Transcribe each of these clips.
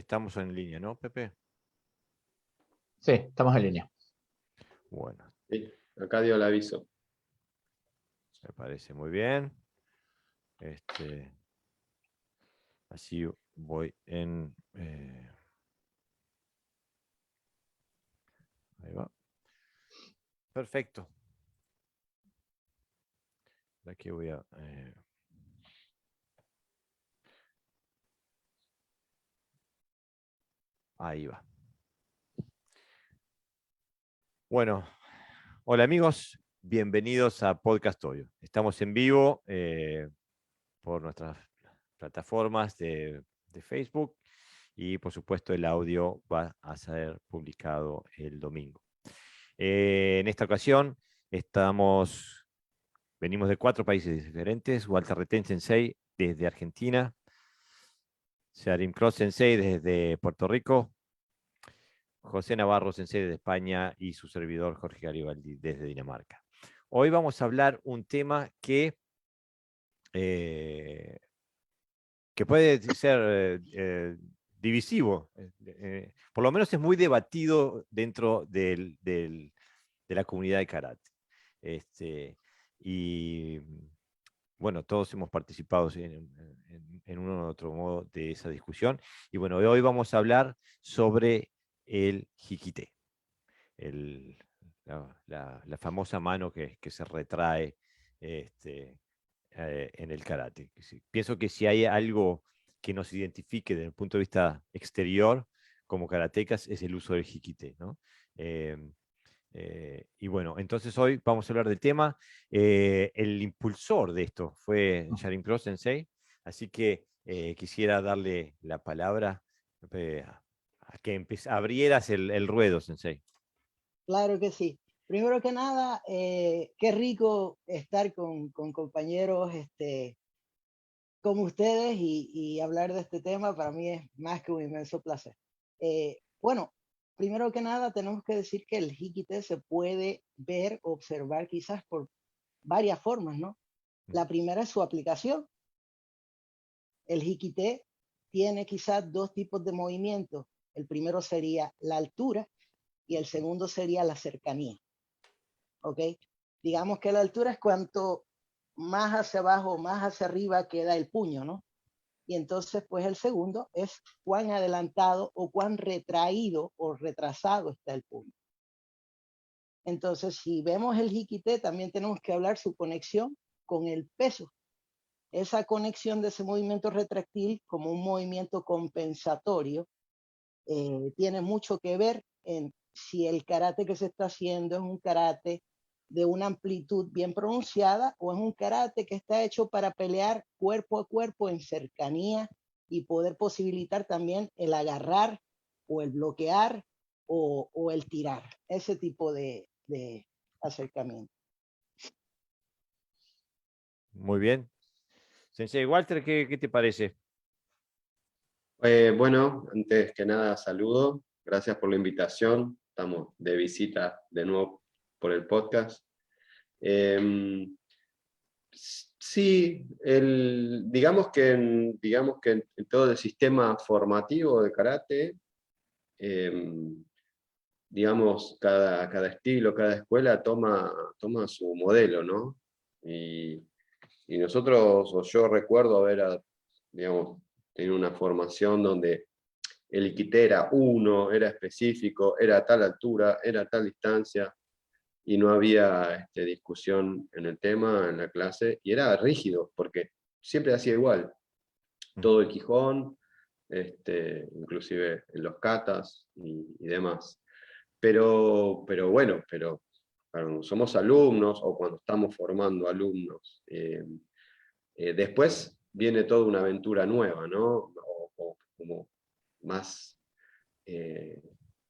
Estamos en línea, ¿no, Pepe? Sí, estamos en línea. Bueno, Sí, acá dio el aviso. me parece muy bien. Así voy en... ahí va. Perfecto. Aquí voy a... ahí va. Bueno, hola amigos, bienvenidos a Podcast Toyo. Estamos en vivo por nuestras plataformas de Facebook y por supuesto el audio va a ser publicado el domingo. En esta ocasión venimos de 4 países diferentes. Walter Retén Sensei desde Argentina, Sharim Cross Sensei desde Puerto Rico, José Navarro Sensei desde España y su servidor Jorge Garibaldi desde Dinamarca. Hoy vamos a hablar un tema que puede ser divisivo, por lo menos es muy debatido dentro de la comunidad de karate. Y bueno, todos hemos participado en uno u otro modo de esa discusión. Y bueno, hoy vamos a hablar sobre el hikite, la famosa mano que se retrae en el karate. Pienso que si hay algo que nos identifique desde el punto de vista exterior como karatecas es el uso del hikite, ¿no? Y bueno, entonces hoy vamos a hablar del tema. El impulsor de esto fue Sharim Cross Sensei, así que quisiera darle la palabra a que abrieras el ruedo, Sensei. Claro que sí. Primero que nada, qué rico estar con compañeros como ustedes y hablar de este tema. Para mí es más que un inmenso placer. Bueno, primero que nada tenemos que decir que el hikite se puede ver, observar quizás por varias formas, ¿no? La primera es su aplicación. El hikite tiene quizás 2 tipos de movimientos. El primero sería la altura y el segundo sería la cercanía. ¿Ok? Digamos que la altura es cuanto más hacia abajo, más hacia arriba queda el puño, ¿no? Y entonces, pues el segundo es cuán adelantado o cuán retraído o retrasado está el puño. Entonces, si vemos el hikite, también tenemos que hablar su conexión con el peso. Esa conexión de ese movimiento retráctil como un movimiento compensatorio tiene mucho que ver en si el karate que se está haciendo es un karate de una amplitud bien pronunciada o es un karate que está hecho para pelear cuerpo a cuerpo en cercanía y poder posibilitar también el agarrar o el bloquear o el tirar, ese tipo de acercamiento. Muy bien. Sensei Walter, ¿qué te parece? Bueno, antes que nada saludo, gracias por la invitación, estamos de visita de nuevo por el podcast. Sí, digamos que en todo el sistema formativo de karate, digamos, cada estilo, cada escuela toma su modelo, ¿no? Y nosotros, o yo recuerdo haber, digamos, tenido una formación donde el hikite era uno, era específico, era a tal altura, era a tal distancia, y no había discusión en el tema, en la clase, y era rígido, porque siempre hacía igual. Todo el Quijón, inclusive en los katas y demás. Pero bueno, cuando somos alumnos o cuando estamos formando alumnos, después viene toda una aventura nueva, ¿no? O como más,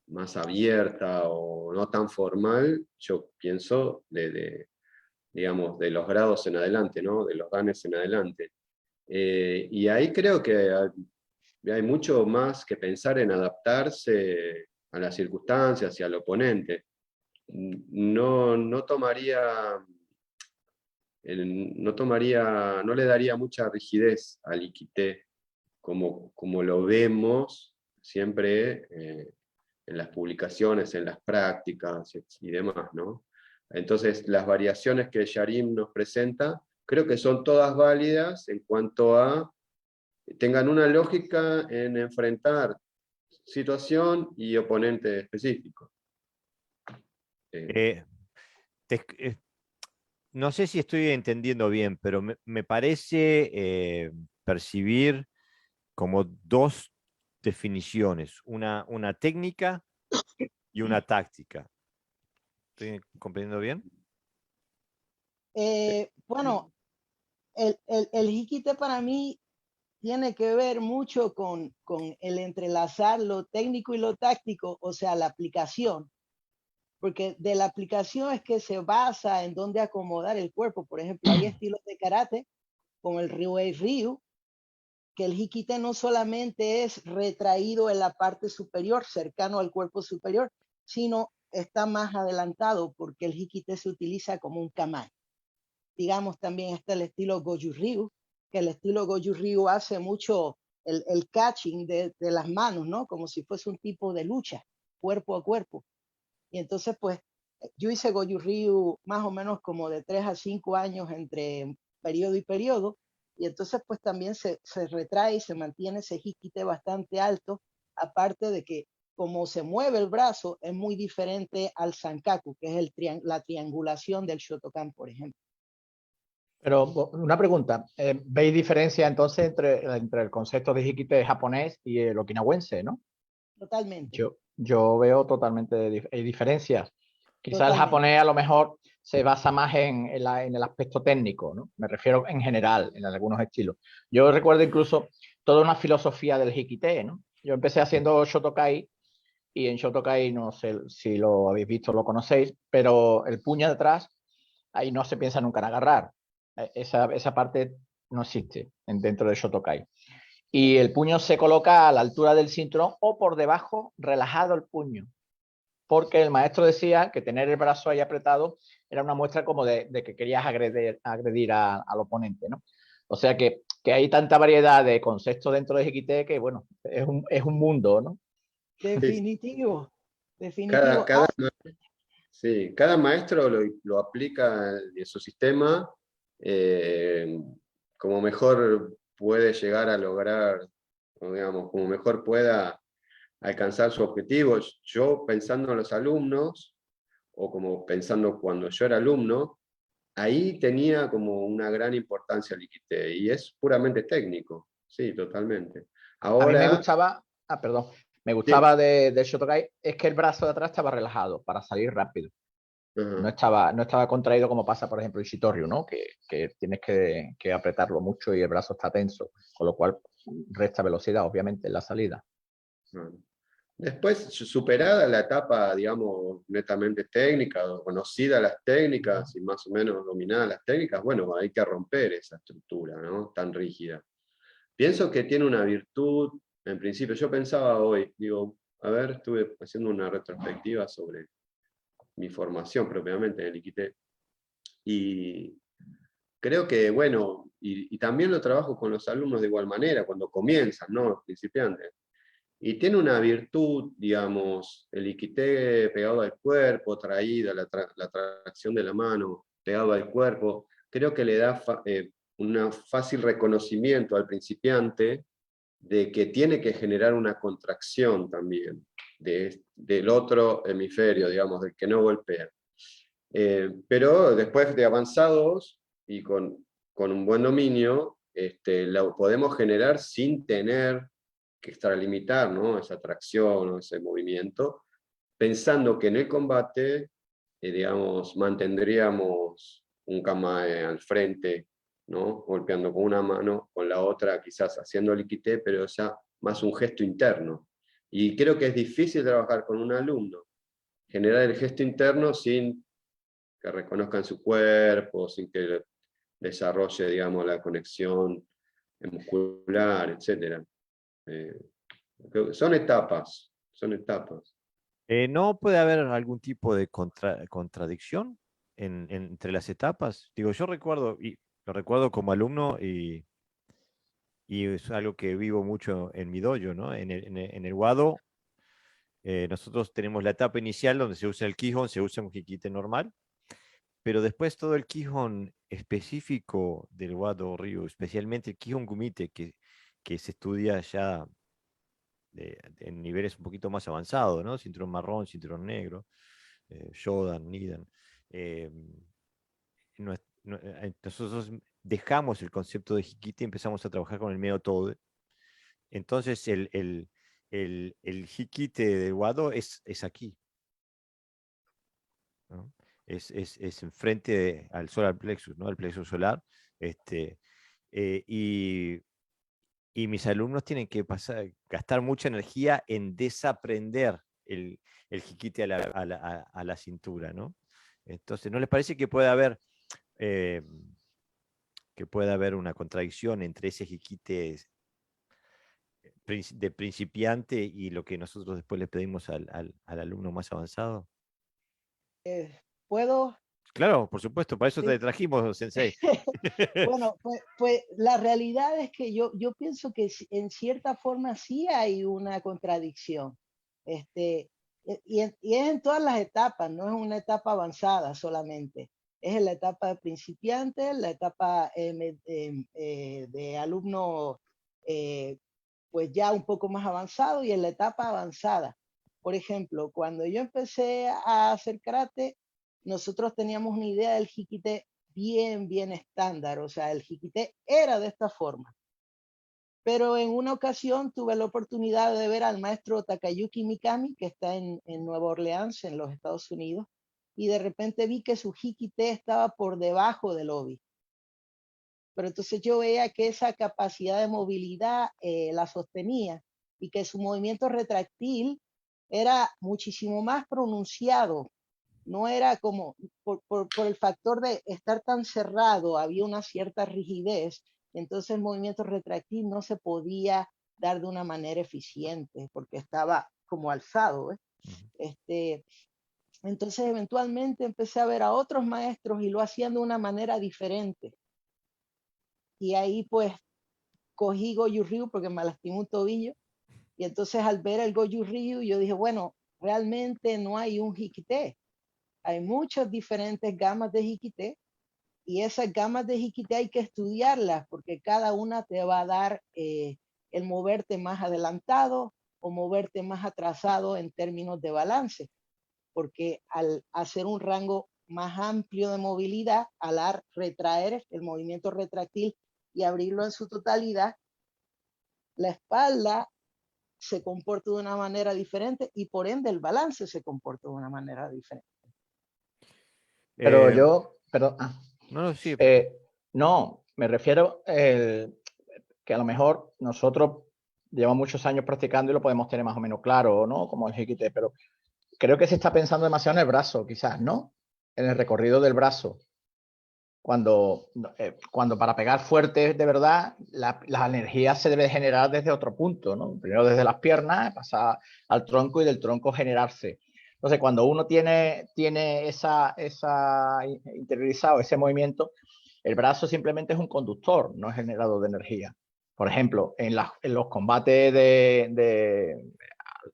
más abierta o no tan formal, yo pienso digamos, de los grados en adelante, ¿no? De los danes en adelante. Y ahí creo que hay mucho más que pensar en adaptarse a las circunstancias y al oponente. No tomaría, no le daría mucha rigidez al hikite como lo vemos, siempre en las publicaciones, en las prácticas y demás, ¿no? Entonces, las variaciones que Yarim nos presenta, creo que son todas válidas en cuanto a tengan una lógica en enfrentar situación y oponente específico. Eh, te- eh, no sé si estoy entendiendo bien, pero me parece percibir como dos definiciones, una técnica y una táctica. ¿Estoy comprendiendo bien? Bueno, el Hikite para mí tiene que ver mucho con el entrelazar lo técnico y lo táctico, o sea, la aplicación, porque de la aplicación es que se basa en dónde acomodar el cuerpo. Por ejemplo, hay estilos de karate, como el Ryuei Ryu, que el Hikite no solamente es retraído en la parte superior, cercano al cuerpo superior, sino está más adelantado, porque el Hikite se utiliza como un kamae. Digamos, también está el estilo Goju Ryu, que el estilo Goju Ryu hace mucho el catching de las manos, ¿no? Como si fuese un tipo de lucha, cuerpo a cuerpo. Y entonces, pues, yo hice Goju Ryu más o menos como de 3 a 5 años entre periodo y periodo. Y entonces, pues, también se retrae y se mantiene ese hikite bastante alto, aparte de que como se mueve el brazo, es muy diferente al sankaku, que es la triangulación del Shotokan, por ejemplo. Pero una pregunta, ¿veis diferencia entonces entre el concepto de Hikite japonés y el okinawense, ¿no? Totalmente. Yo veo totalmente hay diferencias. Quizás el Totalmente. japonés a lo mejor se basa más en el aspecto técnico, ¿no? Me refiero en general, en algunos estilos. Yo recuerdo incluso toda una filosofía del Hikite, ¿no? Yo empecé haciendo Shotokai y en Shotokai, no sé si lo habéis visto o lo conocéis, pero el puño detrás, ahí no se piensa nunca en agarrar. Esa parte no existe dentro de Shotokai. Y el puño se coloca a la altura del cinturón o por debajo, relajado el puño. Porque el maestro decía que tener el brazo ahí apretado era una muestra como de que querías agredir al oponente, ¿no? O sea que hay tanta variedad de conceptos dentro de Hikite que, bueno, es un mundo, ¿no? Definitivo. Cada, Definitivo. cada, sí, cada maestro lo aplica en su sistema eh, como mejor puede llegar a lograr, o digamos, como mejor pueda alcanzar su objetivo. Yo pensando en los alumnos, o como pensando cuando yo era alumno, ahí tenía como una gran importancia el Ikite, y es puramente técnico, sí, totalmente. A mí me Ahora, gustaba, perdón, me sí, gustaba del Shotokai, es que el brazo de atrás estaba relajado para salir rápido. ajá, No estaba contraído como pasa, por ejemplo, en Shitoryu, ¿no? Que tienes que apretarlo mucho y el brazo está tenso, con lo cual resta velocidad, obviamente, en la salida. ajá. Después, superada la etapa, digamos, netamente técnica, o conocida las técnicas y más o menos dominadas las técnicas, bueno, hay que romper esa estructura, ¿no? Tan rígida. Pienso que tiene una virtud, en principio, yo pensaba hoy, digo, a ver, estuve haciendo una retrospectiva sobre mi formación propiamente en el Ikité, y creo que, bueno, y también lo trabajo con los alumnos de igual manera, cuando comienzan, ¿no? Los principiantes. Y tiene una virtud, digamos, el Ikité pegado al cuerpo, traída, la tracción de la mano, pegado al cuerpo, creo que le da un fácil reconocimiento al principiante de que tiene que generar una contracción también del otro hemisferio, digamos, del que no golpea. Pero después de avanzados y con un buen dominio, lo podemos generar sin tener que extralimitar, ¿no? Esa tracción o ese movimiento, pensando que en el combate, digamos, mantendríamos un kamae al frente, ¿no? Golpeando con una mano, con la otra quizás haciendo el ikité, pero ya más un gesto interno. Y creo que es difícil trabajar con un alumno, generar el gesto interno sin que reconozcan su cuerpo, sin que desarrolle, digamos, la conexión muscular, etc. Son etapas, son etapas. ¿No puede haber algún tipo de contradicción entre las etapas? Digo, yo recuerdo, y lo recuerdo como alumno, y y es algo que vivo mucho en mi dojo, ¿no? En el Wado, nosotros tenemos la etapa inicial donde se usa el Kihon, se usa un Hikite normal, pero después todo el Kihon específico del Wado Ryu, especialmente el Kihon Kumite, que se estudia ya en niveles un poquito más avanzados, ¿no? Cinturón marrón, cinturón negro, Shodan, Nidan. eh, Nosotros dejamos el concepto de Hikite y empezamos a trabajar con el Meo Tode. Entonces el Hikite del Wado es aquí, ¿no? Es enfrente al solar plexus, ¿no? El plexus solar. Este, y mis alumnos tienen que gastar mucha energía en desaprender el jiquite a la cintura, ¿no? Entonces, ¿no les parece eh, que pueda haber una contradicción entre ese jiquite de principiante y lo que nosotros después le pedimos al alumno más avanzado? ¿Puedo? Claro, por supuesto, para eso te Sí. trajimos, Sensei. Bueno, pues la realidad es que yo pienso que en cierta forma sí hay una contradicción. Y es en todas las etapas, no es una etapa avanzada solamente. Es en la etapa de principiante, la etapa de alumno pues ya un poco más avanzado y en la etapa avanzada. Por ejemplo, cuando yo empecé a hacer karate, nosotros teníamos una idea del hikite bien estándar, o sea, el hikite era de esta forma. Pero en una ocasión tuve la oportunidad de ver al maestro Takayuki Mikami, que está en Nueva Orleans, en los Estados Unidos, y de repente vi que su hikite estaba por debajo del obi. Pero entonces yo veía que esa capacidad de movilidad la sostenía y que su movimiento retráctil era muchísimo más pronunciado. No era como, por el factor de estar tan cerrado, había una cierta rigidez, entonces el movimiento retráctil no se podía dar de una manera eficiente porque estaba como alzado. Entonces eventualmente empecé a ver a otros maestros y lo hacían de una manera diferente. Y ahí pues cogí Goju Ryu porque me lastimó un tobillo. Y entonces al ver el Goju Ryu, yo dije, bueno, realmente no hay un hikite. Hay muchas diferentes gamas de hikite y esas gamas de hikite hay que estudiarlas porque cada una te va a dar el moverte más adelantado o moverte más atrasado en términos de balance. Porque al hacer un rango más amplio de movilidad, al retraer el movimiento retráctil y abrirlo en su totalidad, la espalda se comporta de una manera diferente y por ende el balance se comporta de una manera diferente. Pero Eh, perdón, no, sí. no, me refiero que a lo mejor nosotros llevamos muchos años practicando y lo podemos tener más o menos claro, ¿no? Como el hikite, pero creo que se está pensando demasiado en el brazo, quizás, ¿no? En el recorrido del brazo. Cuando para pegar fuerte de verdad, la energía se debe generar desde otro punto, ¿no? Primero desde las piernas, pasar al tronco y del tronco generarse. Entonces, cuando uno tiene esa interiorizado ese movimiento, el brazo simplemente es un conductor, no es generador de energía. Por ejemplo, en los combates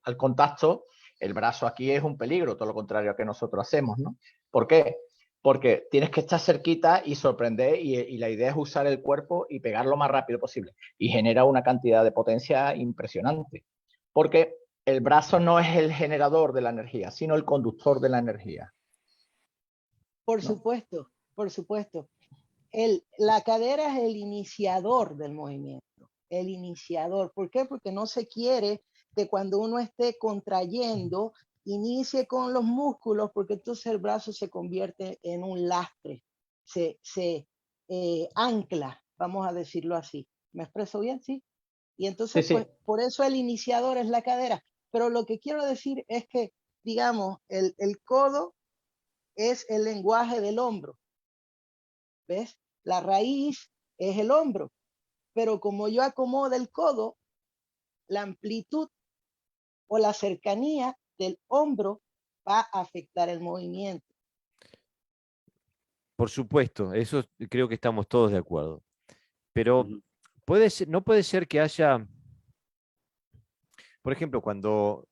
al contacto, el brazo aquí es un peligro, todo lo contrario a que nosotros hacemos, ¿no? ¿Por qué? Porque tienes que estar cerquita y sorprender y la idea es usar el cuerpo y pegar lo más rápido posible y genera una cantidad de potencia impresionante. Porque el brazo no es el generador de la energía, sino el conductor de la energía. Por supuesto, por supuesto. La cadera es el iniciador del movimiento, el iniciador. ¿Por qué? Porque no se quiere que cuando uno esté contrayendo, inicie con los músculos, porque entonces el brazo se convierte en un lastre, se ancla, vamos a decirlo así. ¿Me expreso bien? Sí. Y entonces, Sí. pues, por eso el iniciador es la cadera. Pero lo que quiero decir es que, digamos, el codo es el lenguaje del hombro. ¿Ves? La raíz es el hombro, pero como yo acomodo el codo, la amplitud o la cercanía del hombro va a afectar el movimiento. Por supuesto, eso creo que estamos todos de acuerdo. Pero no puede ser que haya, por ejemplo, cuando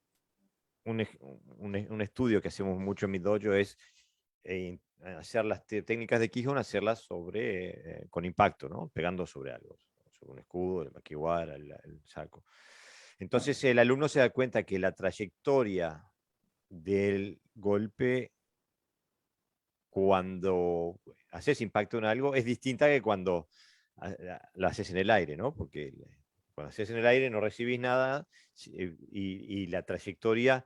un estudio que hacemos mucho en mi dojo es hacer las técnicas de Kihon, hacerlas con impacto, ¿no? Pegando sobre algo, sobre un escudo, el makiwara, el saco. Entonces el alumno se da cuenta que la trayectoria del golpe cuando haces impacto en algo es distinta que cuando lo haces en el aire, ¿no? Porque cuando haces en el aire no recibís nada y la trayectoria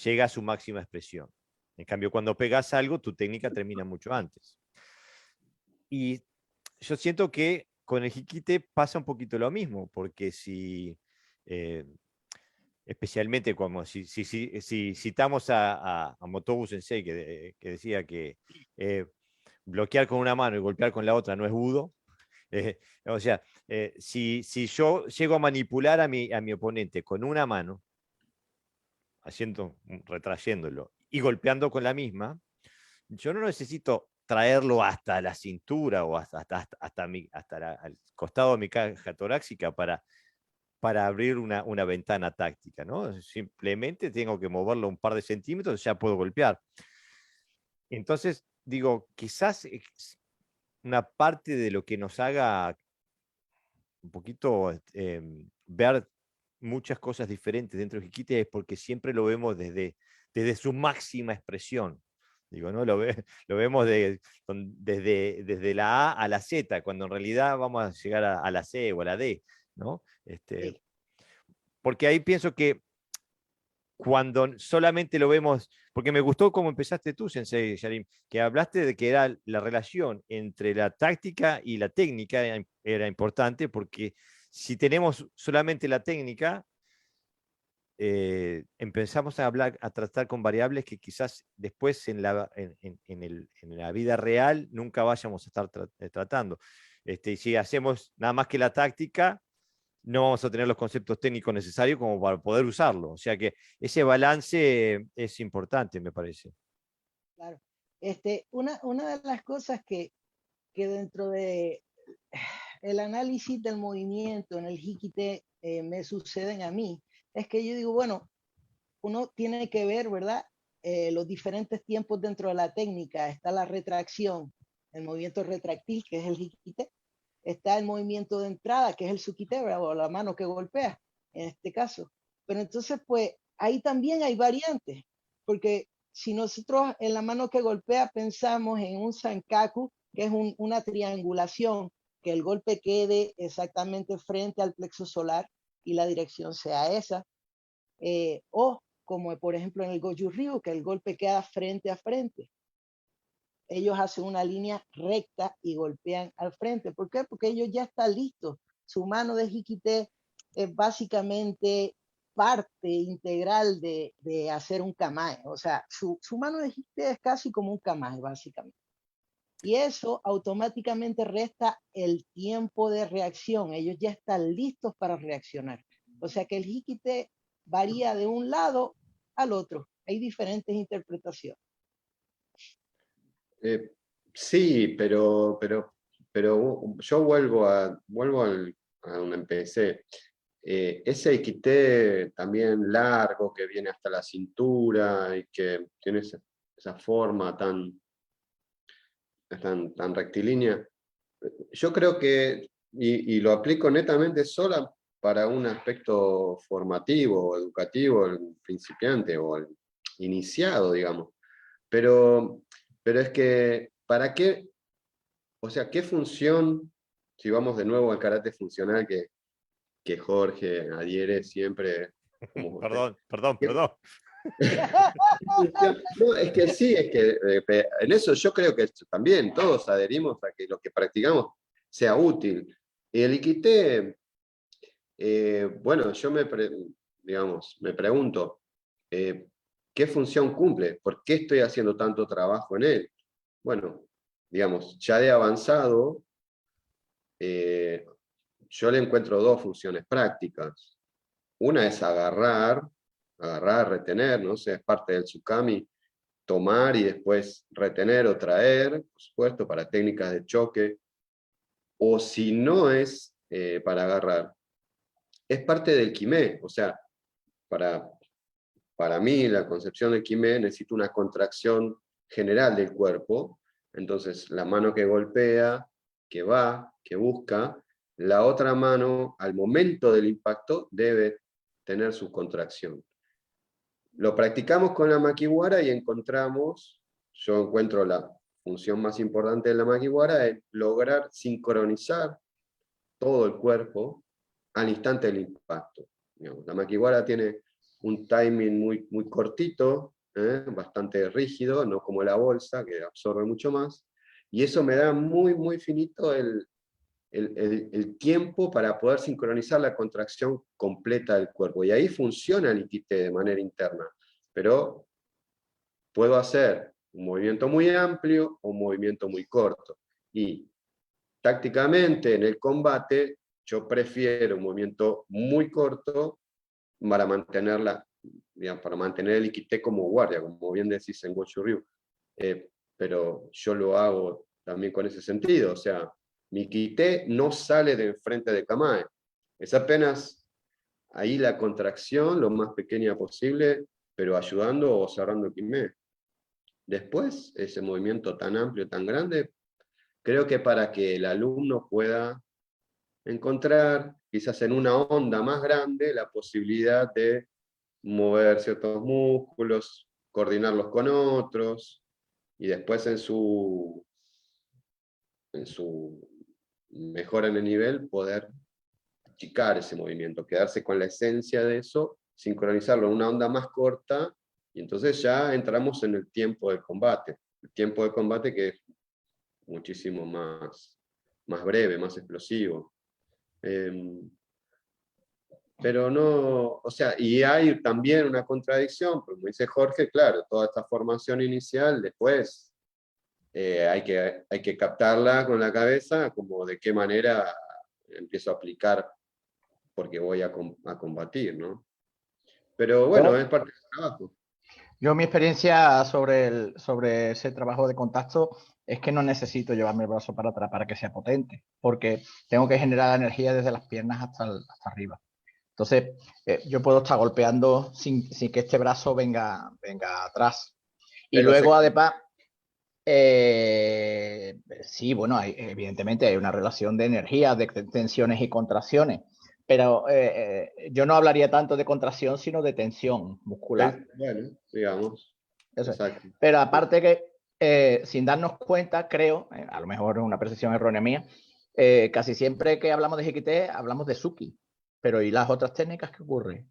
llega a su máxima expresión. En cambio, cuando pegas algo, tu técnica termina mucho antes. Y yo siento que con el Hikite pasa un poquito lo mismo, porque si, especialmente como si citamos a Motobu Sensei, que decía que bloquear con una mano y golpear con la otra no es budo. O sea, si yo llego a manipular a mi oponente con una mano, retrayéndolo y golpeando con la misma, yo no necesito traerlo hasta la cintura o hasta el costado de mi caja torácica para abrir una ventana táctica, ¿no? Simplemente tengo que moverlo un par de centímetros y ya puedo golpear. Entonces, digo, quizás una parte de lo que nos haga un poquito ver muchas cosas diferentes dentro del Hikite es porque siempre lo vemos desde su máxima expresión. Digo, ¿no? Lo vemos desde la A a la Z, cuando en realidad vamos a llegar a la C o a la D, ¿no? Sí. Porque ahí pienso que cuando solamente lo vemos, porque me gustó cómo empezaste tú, Sensei Yarim, que hablaste de que era la relación entre la táctica y la técnica era importante, porque si tenemos solamente la técnica, empezamos a tratar con variables que quizás después en la vida real nunca vayamos a estar tratando. Y si hacemos nada más que la táctica, no vamos a tener los conceptos técnicos necesarios como para poder usarlo. O sea que ese balance es importante, me parece. Claro. Una de las cosas que dentro de el análisis del movimiento en el Hikite me suceden a mí, es que yo digo, bueno, uno tiene que ver, ¿verdad? Los diferentes tiempos dentro de la técnica. Está la retracción, el movimiento retractil, que es el Hikite. Está el movimiento de entrada, que es el Tsukite, o la mano que golpea, en este caso. Pero entonces, pues, ahí también hay variantes, porque si nosotros en la mano que golpea pensamos en un Sankaku, que es una triangulación, que el golpe quede exactamente frente al plexo solar y la dirección sea esa, o como por ejemplo en el Goju Ryu, que el golpe queda frente a frente. Ellos hacen una línea recta y golpean al frente. ¿Por qué? Porque ellos ya están listos. Su mano de Hikite es básicamente parte integral de hacer un kamae. O sea, su mano de Hikite es casi como un kamae, básicamente. Y eso automáticamente resta el tiempo de reacción. Ellos ya están listos para reaccionar. O sea que el Hikite varía de un lado al otro. Hay diferentes interpretaciones. Sí, pero yo vuelvo a donde empecé. Ese equité también largo que viene hasta la cintura y que tiene esa forma tan rectilínea. Yo creo que, y lo aplico netamente sola para un aspecto formativo o educativo, el principiante o el iniciado, digamos. Pero es que, ¿para qué? O sea, ¿qué función, si vamos de nuevo al karate funcional que Jorge adhiere siempre como Perdón. No, es que sí, es que en eso yo creo que también todos adherimos a que lo que practicamos sea útil. Y el Iquité, bueno, yo me pregunto, ¿qué función cumple? ¿Por qué estoy haciendo tanto trabajo en él? Bueno, digamos, ya de avanzado, yo le encuentro dos funciones prácticas. Una es agarrar, retener, ¿no? O sea, es parte del tsukami, tomar y después retener o traer, por supuesto, para técnicas de choque. O si no es para agarrar. Es parte del Quimé, o sea, para mí la concepción del Quimé necesita una contracción general del cuerpo, entonces la mano que golpea, que va, que busca, la otra mano al momento del impacto debe tener su contracción. Lo practicamos con la Makiwara y yo encuentro la función más importante de la Makiwara es lograr sincronizar todo el cuerpo al instante del impacto. Digamos, la Makiwara tiene un timing muy cortito, bastante rígido, no como la bolsa, que absorbe mucho más, y eso me da muy finito el tiempo para poder sincronizar la contracción completa del cuerpo, y ahí funciona el Ikite de manera interna, pero puedo hacer un movimiento muy amplio o un movimiento muy corto, y tácticamente en el combate yo prefiero un movimiento muy corto para digamos, para mantener el Ikite como guardia, como bien decís en Goshu Ryu. Pero yo lo hago también con ese sentido, o sea, mi Ikite no sale de frente de Kamae, es apenas ahí la contracción lo más pequeña posible, pero ayudando o cerrando el Kime. Después, ese movimiento tan amplio, tan grande, creo que para que el alumno pueda encontrar, quizás en una onda más grande, la posibilidad de mover ciertos músculos, coordinarlos con otros, y después en su mejora en el nivel, poder achicar ese movimiento, quedarse con la esencia de eso, sincronizarlo en una onda más corta, y entonces ya entramos en el tiempo de combate. El tiempo de combate que es muchísimo más breve, más explosivo. Pero no, o sea, y hay también una contradicción, porque como dice Jorge, claro, toda esta formación inicial, después hay que captarla con la cabeza, como de qué manera empiezo a aplicar porque voy a combatir, ¿no? Pero bueno, es parte del trabajo. Yo mi experiencia sobre ese trabajo de contacto es que no necesito llevarme el brazo para atrás para que sea potente, porque tengo que generar energía desde las piernas hasta arriba. Entonces, yo puedo estar golpeando sin que este brazo venga atrás. Y Pero luego, además, sí, bueno, evidentemente hay una relación de energía, de tensiones y contracciones, pero yo no hablaría tanto de contracción, sino de tensión muscular. Bueno, digamos, Eso es. exacto. Pero aparte que, sin darnos cuenta, creo, a lo mejor es una percepción errónea mía, casi siempre que hablamos de Hikite hablamos de Suki. Pero ¿y las otras técnicas qué ocurre?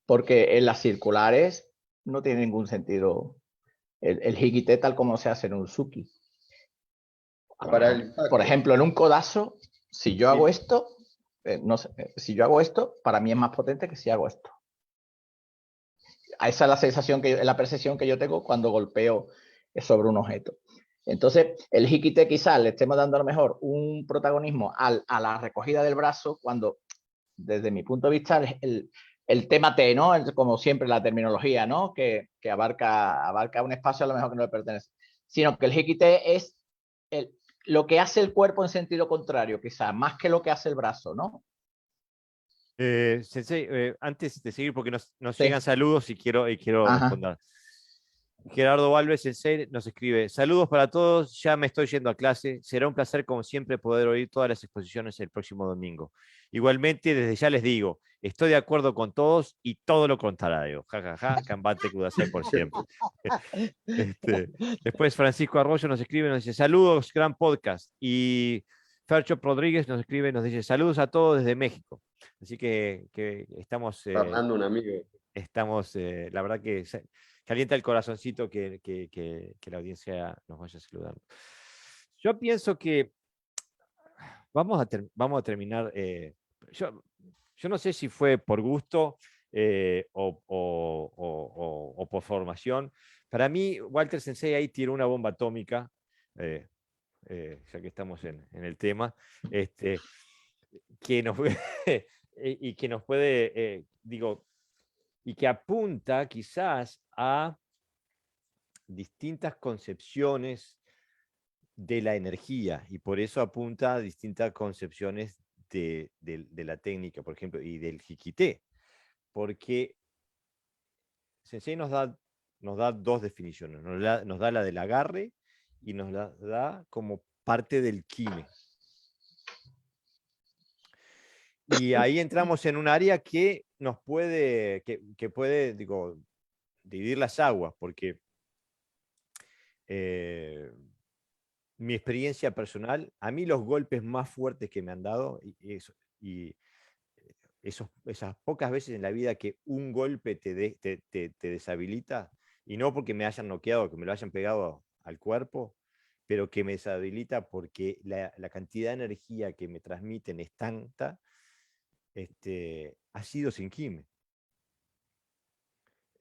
Porque en las circulares no tiene ningún sentido el Hikite tal como se hace en un Suki. Para el impacto. Por ejemplo, en un codazo, si yo hago esto, no sé, si yo hago esto, para mí es más potente que si hago esto. Esa es la sensación la percepción que yo tengo cuando golpeo sobre un objeto. Entonces, el Hikite quizás le estemos dando a lo mejor un protagonismo a la recogida del brazo, cuando, desde mi punto de vista, el tema T, ¿no? Como siempre, la terminología, ¿no? Que abarca un espacio a lo mejor que no le pertenece. Sino que el Hikite es lo que hace el cuerpo en sentido contrario, quizás, más que lo que hace el brazo, ¿no? Sensei, antes de seguir, porque nos Sí. llegan saludos y quiero responder. Gerardo Valves Sensei nos escribe: saludos para todos, ya me estoy yendo a clase, será un placer como siempre poder oír todas las exposiciones el próximo domingo. Igualmente, desde ya les digo, estoy de acuerdo con todos y todo lo contrario. Jajaja, Kambate Kudasai por siempre. Después Francisco Arroyo nos escribe, nos dice: saludos, gran podcast. Y Fercho Rodríguez nos escribe, nos dice: saludos a todos desde México. Así que estamos... Fernando, un amigo. Estamos, la verdad que calienta el corazoncito que la audiencia nos vaya saludando. Yo pienso que vamos a terminar. Yo no sé si fue por gusto o por formación. Para mí, Walter Sensei ahí tiró una bomba atómica, ya que estamos en el tema, que nos, y que nos puede, digo, y que apunta quizás a distintas concepciones de la energía, y por eso apunta a distintas concepciones de la técnica, por ejemplo, y del Hikité, porque Sensei nos da dos definiciones, nos da la del agarre y nos la da como parte del Kime. Y ahí entramos en un área que nos puede, que puede, digo, dividir las aguas, porque mi experiencia personal, a mí los golpes más fuertes que me han dado, y esas pocas veces en la vida que un golpe te deshabilita, y no porque me hayan noqueado, que me lo hayan pegado al cuerpo, pero que me deshabilita porque la cantidad de energía que me transmiten es tanta, ha sido sin Kime.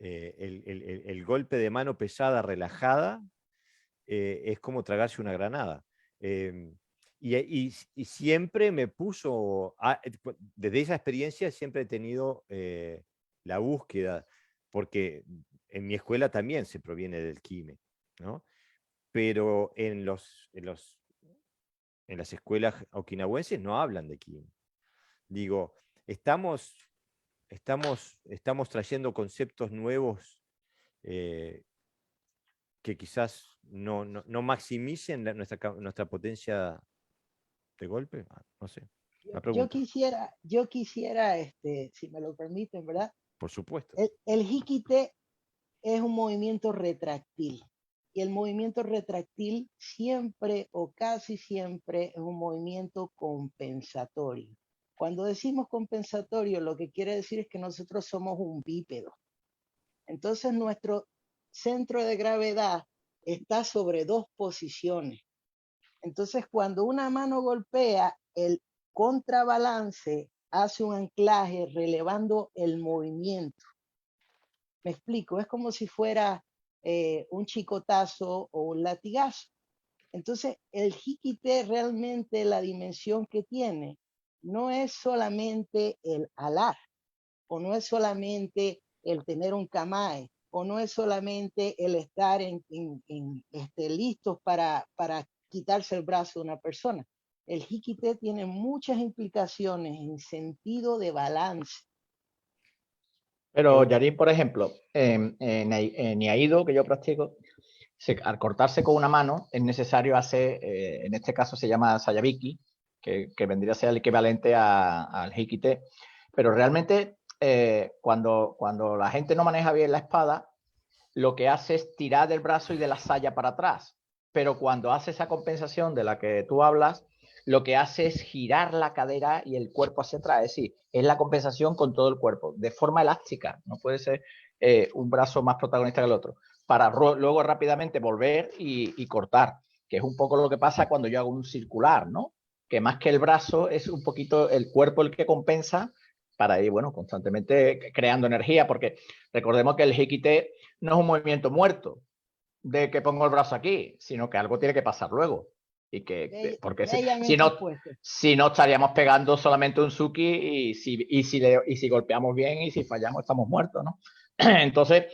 El golpe de mano pesada, relajada, es como tragarse una granada. Y siempre me puso, desde esa experiencia siempre he tenido la búsqueda, porque en mi escuela también se proviene del Kime, ¿no? Pero en las escuelas okinawenses no hablan de Kime. Digo, estamos trayendo conceptos nuevos que quizás no maximicen nuestra potencia de golpe. No sé, una Yo pregunta. quisiera, si me lo permiten, ¿verdad? Por supuesto. El Hikité es un movimiento retráctil. Y el movimiento retráctil siempre o casi siempre es un movimiento compensatorio. Cuando decimos compensatorio, lo que quiere decir es que nosotros somos un bípedo. Entonces nuestro centro de gravedad está sobre dos posiciones. Entonces cuando una mano golpea, el contrabalance hace un anclaje relevando el movimiento. Me explico, es como si fuera un chicotazo o un latigazo. Entonces, el Hikité realmente la dimensión que tiene no es solamente el alar, o no es solamente el tener un kamae, o no es solamente el estar listos para quitarse el brazo de una persona. El Hikité tiene muchas implicaciones en sentido de balance. Pero Yarin, por ejemplo, en Iaido, que yo practico, al cortarse con una mano es necesario hacer, en este caso se llama Sayabiki, que vendría a ser el equivalente al Hikité, pero realmente cuando la gente no maneja bien la espada, lo que hace es tirar del brazo y de la saya para atrás, pero cuando hace esa compensación de la que tú hablas, lo que hace es girar la cadera y el cuerpo hacia atrás, es decir, es la compensación con todo el cuerpo, de forma elástica, no puede ser un brazo más protagonista que el otro, para luego rápidamente volver y cortar, que es un poco lo que pasa cuando yo hago un circular, ¿no? Que más que el brazo es un poquito el cuerpo el que compensa para ir, bueno, constantemente creando energía, porque recordemos que el Hikité no es un movimiento muerto de que pongo el brazo aquí, sino que algo tiene que pasar luego. Y que, porque si no estaríamos pegando solamente un Suki y si golpeamos bien y si fallamos estamos muertos, ¿no? Entonces,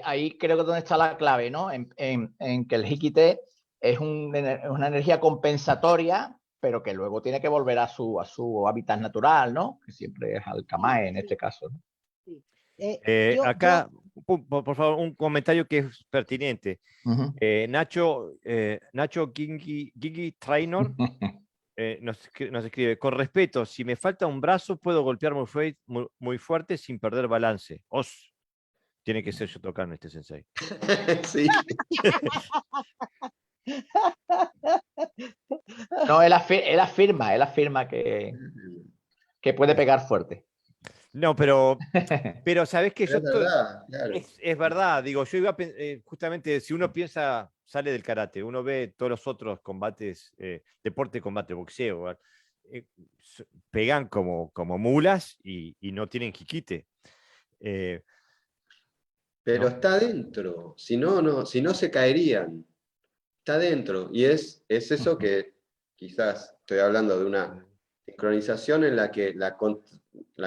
ahí creo que es donde está la clave, ¿no? En que el Hikité es una energía compensatoria, pero que luego tiene que volver a su hábitat natural, ¿no? Que siempre es al Kamae en este caso, ¿no? Sí. Acá, por favor, un comentario que es pertinente. Nacho Gigi Trainor nos escribe: con respeto, si me falta un brazo, puedo golpear muy fuerte sin perder balance. Tiene que ser Shotokan este sensei. Sí. No, él afirma que puede pegar fuerte. No, pero sabes que yo verdad, claro. es verdad, digo, yo iba justamente, si uno piensa, sale del karate, uno ve todos los otros combates, deporte de combate, boxeo, pegan como mulas y no tienen jiquite. Pero ¿no? está dentro, si no se caerían. Está dentro. Y es eso que quizás estoy hablando de una sincronización en la que la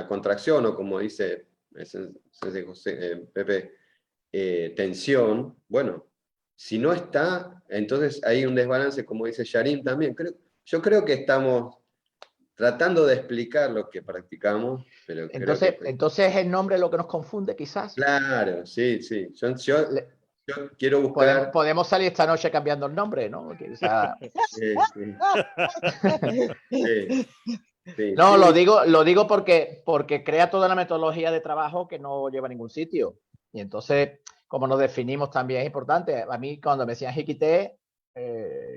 contracción, o como dice Pepe, tensión, bueno, si no está, entonces hay un desbalance, como dice Yarin también. Yo creo que estamos tratando de explicar lo que practicamos, pero creo que... Entonces el nombre es lo que nos confunde, quizás. Claro, sí, sí. Yo Le- quiero buscar... podemos salir esta noche cambiando el nombre, ¿no? Quizás. Sí, sí, sí, No, sí. lo digo porque crea toda una metodología de trabajo que no lleva a ningún sitio. Y entonces, como nos definimos también es importante. A mí, cuando me decían Hikite,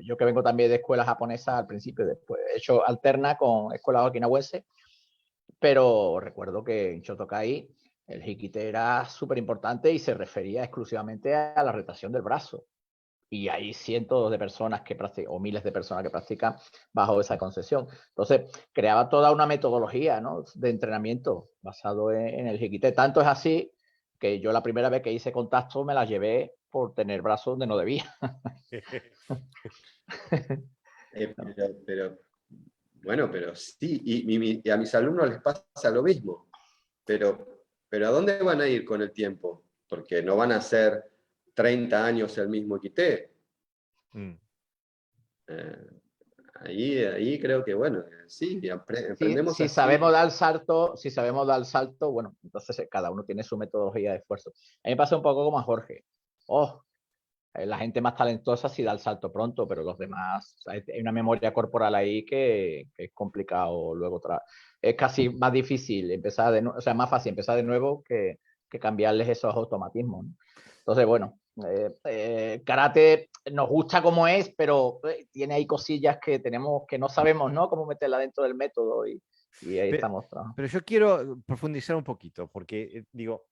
yo que vengo también de escuela japonesa al principio, después he hecho alterna con escuela okinawense, pero recuerdo que en Shotokai el Hikite era súper importante y se refería exclusivamente a la rotación del brazo. Y hay cientos de personas que practican, o miles de personas que practican bajo esa concesión. Entonces, creaba toda una metodología, ¿no?, de entrenamiento basado en el Hikite. Tanto es así que yo la primera vez que hice contacto me la llevé por tener brazos donde no debía. Bueno, pero sí, y a mis alumnos les pasa lo mismo. Pero ¿a dónde van a ir con el tiempo? Porque no van a hacer 30 años el mismo Hikite. Ahí creo que, bueno, sí, aprendemos Si así. sabemos dar el salto, bueno, entonces cada uno tiene su metodología de esfuerzo. A mí me pasa un poco como a Jorge. La gente más talentosa sí da el salto pronto, pero los demás, o sea, hay una memoria corporal ahí que es complicado luego. Es casi más difícil empezar de nuevo, o sea, más fácil empezar de nuevo que cambiarles esos automatismos, ¿no? Entonces, bueno, karate nos gusta como es, pero tiene ahí cosillas que no sabemos, ¿no?, cómo meterla dentro del método y ahí estamos trabajando. Pero yo quiero profundizar un poquito, porque digo,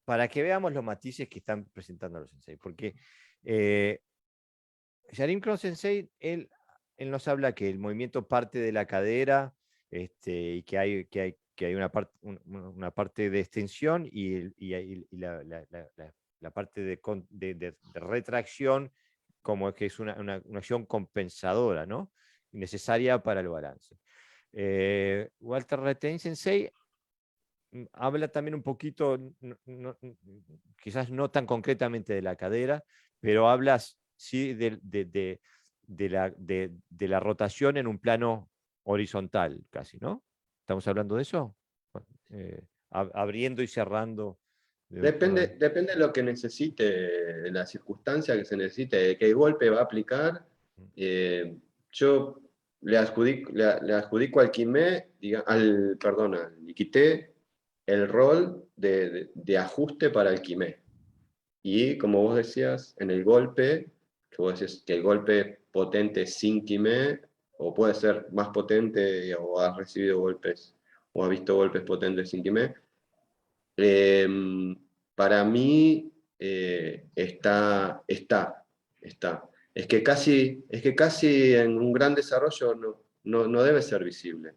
para que veamos los matices que están presentando los sensei, porque Sharim Kron Sensei, él nos habla que el movimiento parte de la cadera, y que hay una parte de extensión y la parte de retracción, como que es una acción compensadora, ¿no?, necesaria para el balance. Walter Retain Sensei habla también un poquito, quizás no tan concretamente de la cadera, pero hablas sí de la rotación en un plano horizontal, casi, ¿no? ¿Estamos hablando de eso? Abriendo y cerrando. Depende de lo que necesite, de la circunstancia que se necesite, de qué golpe va a aplicar. Yo le adjudico al Kime, al Hikite, el rol de ajuste para el Kime. Y como vos decías, en el golpe, que vos decís que el golpe potente sin Kime, o puede ser más potente, o has recibido golpes, o has visto golpes potentes sin Kime, para mí está. Es que casi en un gran desarrollo no debe ser visible.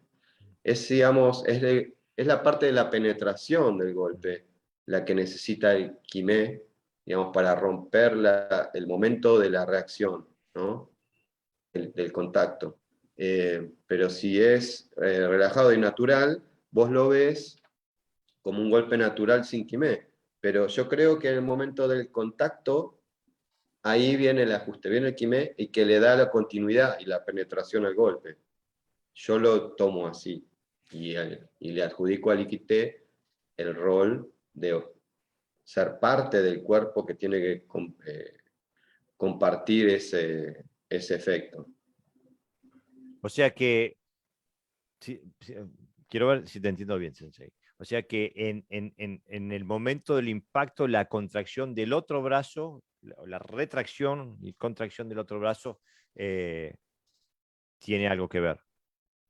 Digamos, es la parte de la penetración del golpe la que necesita el Kime, digamos, para romper el momento de la reacción, ¿no?, del contacto. Pero si es relajado y natural, vos lo ves como un golpe natural sin Kime. Pero yo creo que en el momento del contacto, ahí viene el ajuste, viene el Kime y que le da la continuidad y la penetración al golpe. Yo lo tomo así y le adjudico al Hikite el rol de ser parte del cuerpo que tiene que compartir ese efecto. O sea que, quiero ver si te entiendo bien, Sensei. O sea que en el momento del impacto, la contracción del otro brazo, la retracción y contracción del otro brazo, tiene algo que ver.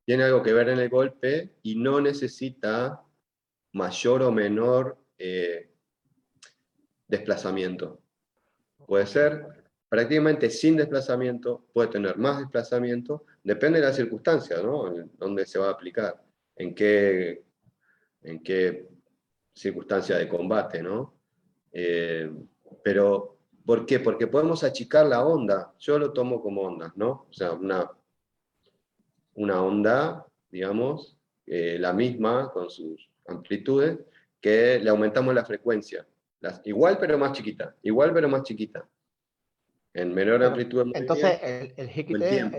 Tiene algo que ver en el golpe y no necesita mayor o menor desplazamiento. Puede ser prácticamente sin desplazamiento, puede tener más desplazamiento, depende de la circunstancia, ¿no?, en dónde se va a aplicar, en qué circunstancia de combate, ¿no? Pero, ¿por qué? Porque podemos achicar la onda. Yo lo tomo como ondas, ¿no? O sea, una onda, digamos, la misma, con sus amplitudes, que le aumentamos la frecuencia. Igual pero más chiquita, igual pero más chiquita. En menor amplitud de Entonces, movimiento, el o en tiempo.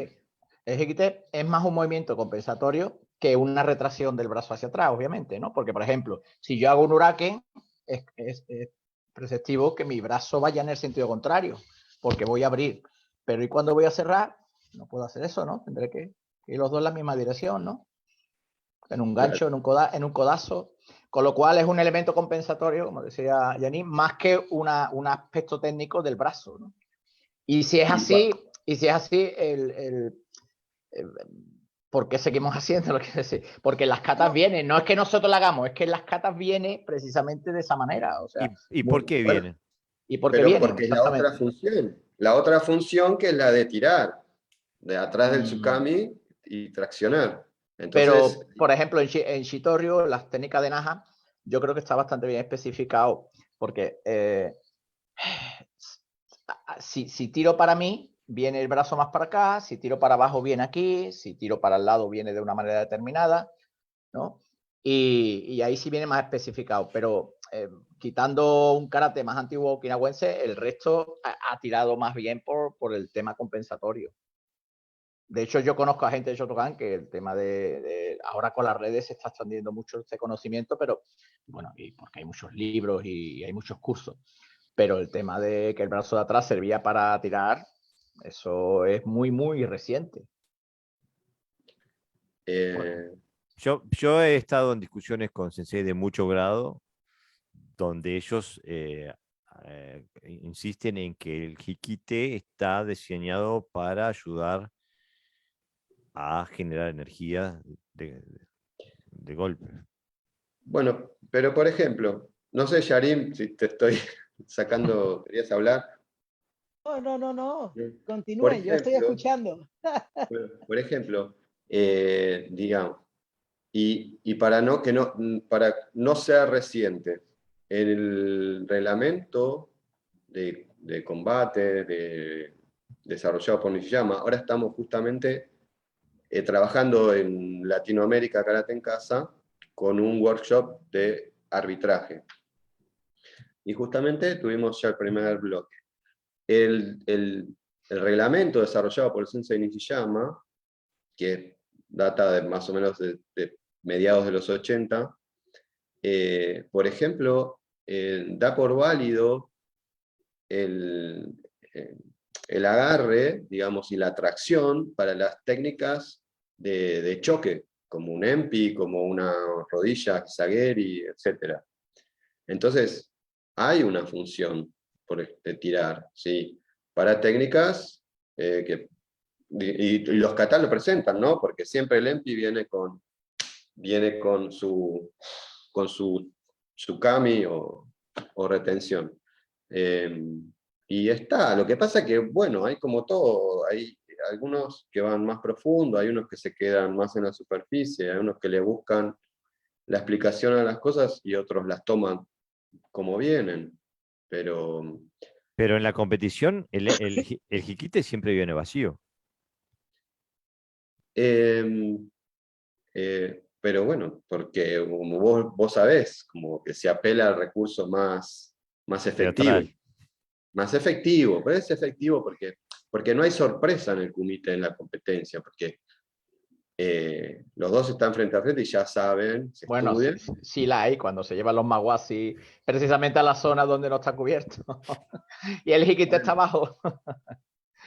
Hikite es más un movimiento compensatorio que una retracción del brazo hacia atrás, obviamente, ¿no? Porque, por ejemplo, si yo hago un huraque, es preceptivo que mi brazo vaya en el sentido contrario, porque voy a abrir. Pero ¿y cuando voy a cerrar? No puedo hacer eso, ¿no? Tendré que ir los dos en la misma dirección, ¿no? En un gancho, Claro. en un codazo. Con lo cual es un elemento compensatorio, como decía Janine, más que un aspecto técnico del brazo, ¿no? Y si es así, ¿por qué seguimos haciendo lo que decir? Porque las catas No, vienen, no es que nosotros la hagamos, es que las catas vienen precisamente de esa manera, o sea, ¿Y por qué Bueno, vienen? ¿y por qué pero vienen? porque es Exactamente. la otra función que es la de tirar, de atrás del Mm. Tsukami y traccionar. Pero, Entonces, por ejemplo, en Shitoryu, las técnicas de Naha, yo creo que está bastante bien especificado, porque si tiro para mí, viene el brazo más para acá, si tiro para abajo, viene aquí, si tiro para el lado, viene de una manera determinada, ¿no? Y ahí sí viene más especificado, pero quitando un karate más antiguo okinawense, el resto ha tirado más bien por el tema compensatorio. De hecho, yo conozco a gente de Shotokan que el tema ahora con las redes se está extendiendo mucho este conocimiento, pero bueno, y porque hay muchos libros y hay muchos cursos, pero el tema de que el brazo de atrás servía para tirar, eso es muy, muy reciente. eh, Yo he estado en discusiones con sensei de mucho grado, donde ellos insisten en que el hikite está diseñado para ayudar a generar energía de golpe. bueno, pero por ejemplo, no sé, Yarim, si te estoy sacando, ¿querías hablar? no. Por Continúen, yo estoy ejemplo, escuchando. por ejemplo, digamos, y para para no ser reciente, en el reglamento de combate desarrollado por Nishiyama, ahora estamos justamente trabajando en Latinoamérica Karate en Casa con un workshop de arbitraje. Y justamente tuvimos ya el primer bloque. El reglamento desarrollado por el Sensei Nishiyama, que data de más o menos de mediados de los 80, por ejemplo, da por válido el, eh, el agarre, digamos, y la tracción para las técnicas de choque, como un empi, como una rodilla, kizageri, etc. Entonces, hay una función de tirar, ¿sí? Para técnicas y los katas lo presentan, ¿no? Porque siempre el empi viene con su tsukami o retención. Y está, lo que pasa es que, bueno, hay como todo, hay algunos que van más profundo, hay unos que se quedan más en la superficie, hay unos que le buscan la explicación a las cosas y otros las toman como vienen. Pero Pero en la competición, el hikite siempre viene vacío. eh, pero bueno, porque como vos sabés, como que se apela al recurso más efectivo. Teatral. Más efectivo, pero es efectivo porque no hay sorpresa en el kumite en la competencia, porque los dos están frente a frente y ya saben, se Bueno, estudian. sí la hay cuando se llevan los maguasi precisamente a la zona donde no está cubierto. Y el hikite está Bueno, abajo.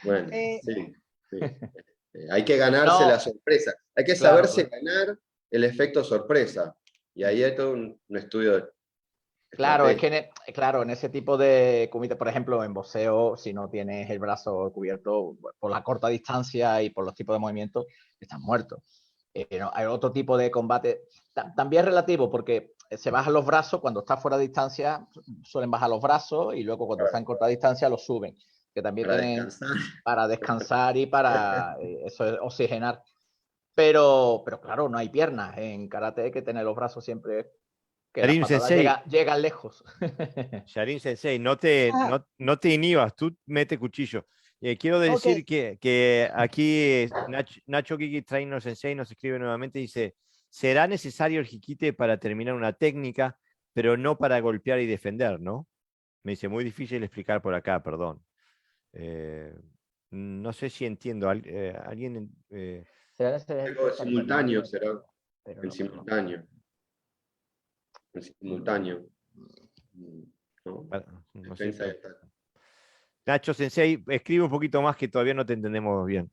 bueno, Eh, sí, sí. Hay que ganarse la No, sorpresa, hay que claro, saberse claro. ganar el efecto sorpresa. Y ahí hay todo un estudio de Claro, es estrategia. que claro, en ese tipo de comité, por ejemplo, en boxeo, si no tienes el brazo cubierto por la corta distancia y por los tipos de movimientos, estás muerto. No, hay otro tipo de combate, también relativo, porque se bajan los brazos, cuando está fuera de distancia, suelen bajar los brazos y luego cuando está en corta distancia los suben, que también Para tienen descansar. para descansar y para eso es oxigenar. Pero claro, no hay piernas. En karate hay que tener los brazos siempre que las Yarin patadas Sensei, llegan lejos. Yarin Sensei, ah, no te inhibas, tú mete cuchillo. Quiero ok, decir que aquí Nacho Kiki Trainer Sensei nos escribe nuevamente, dice, será necesario el hikite para terminar una técnica, pero no para golpear y defender, ¿no? Me dice, muy difícil explicar por acá, perdón. Eh, no sé si entiendo. ¿Alguien? Será necesario Algo para terminar simultáneo una será. técnica. pero en no. simultáneo. En simultáneo. ¿No? No sé, Defensa y pero- ataque. Nacho Sensei, escribe un poquito más que todavía no te entendemos bien.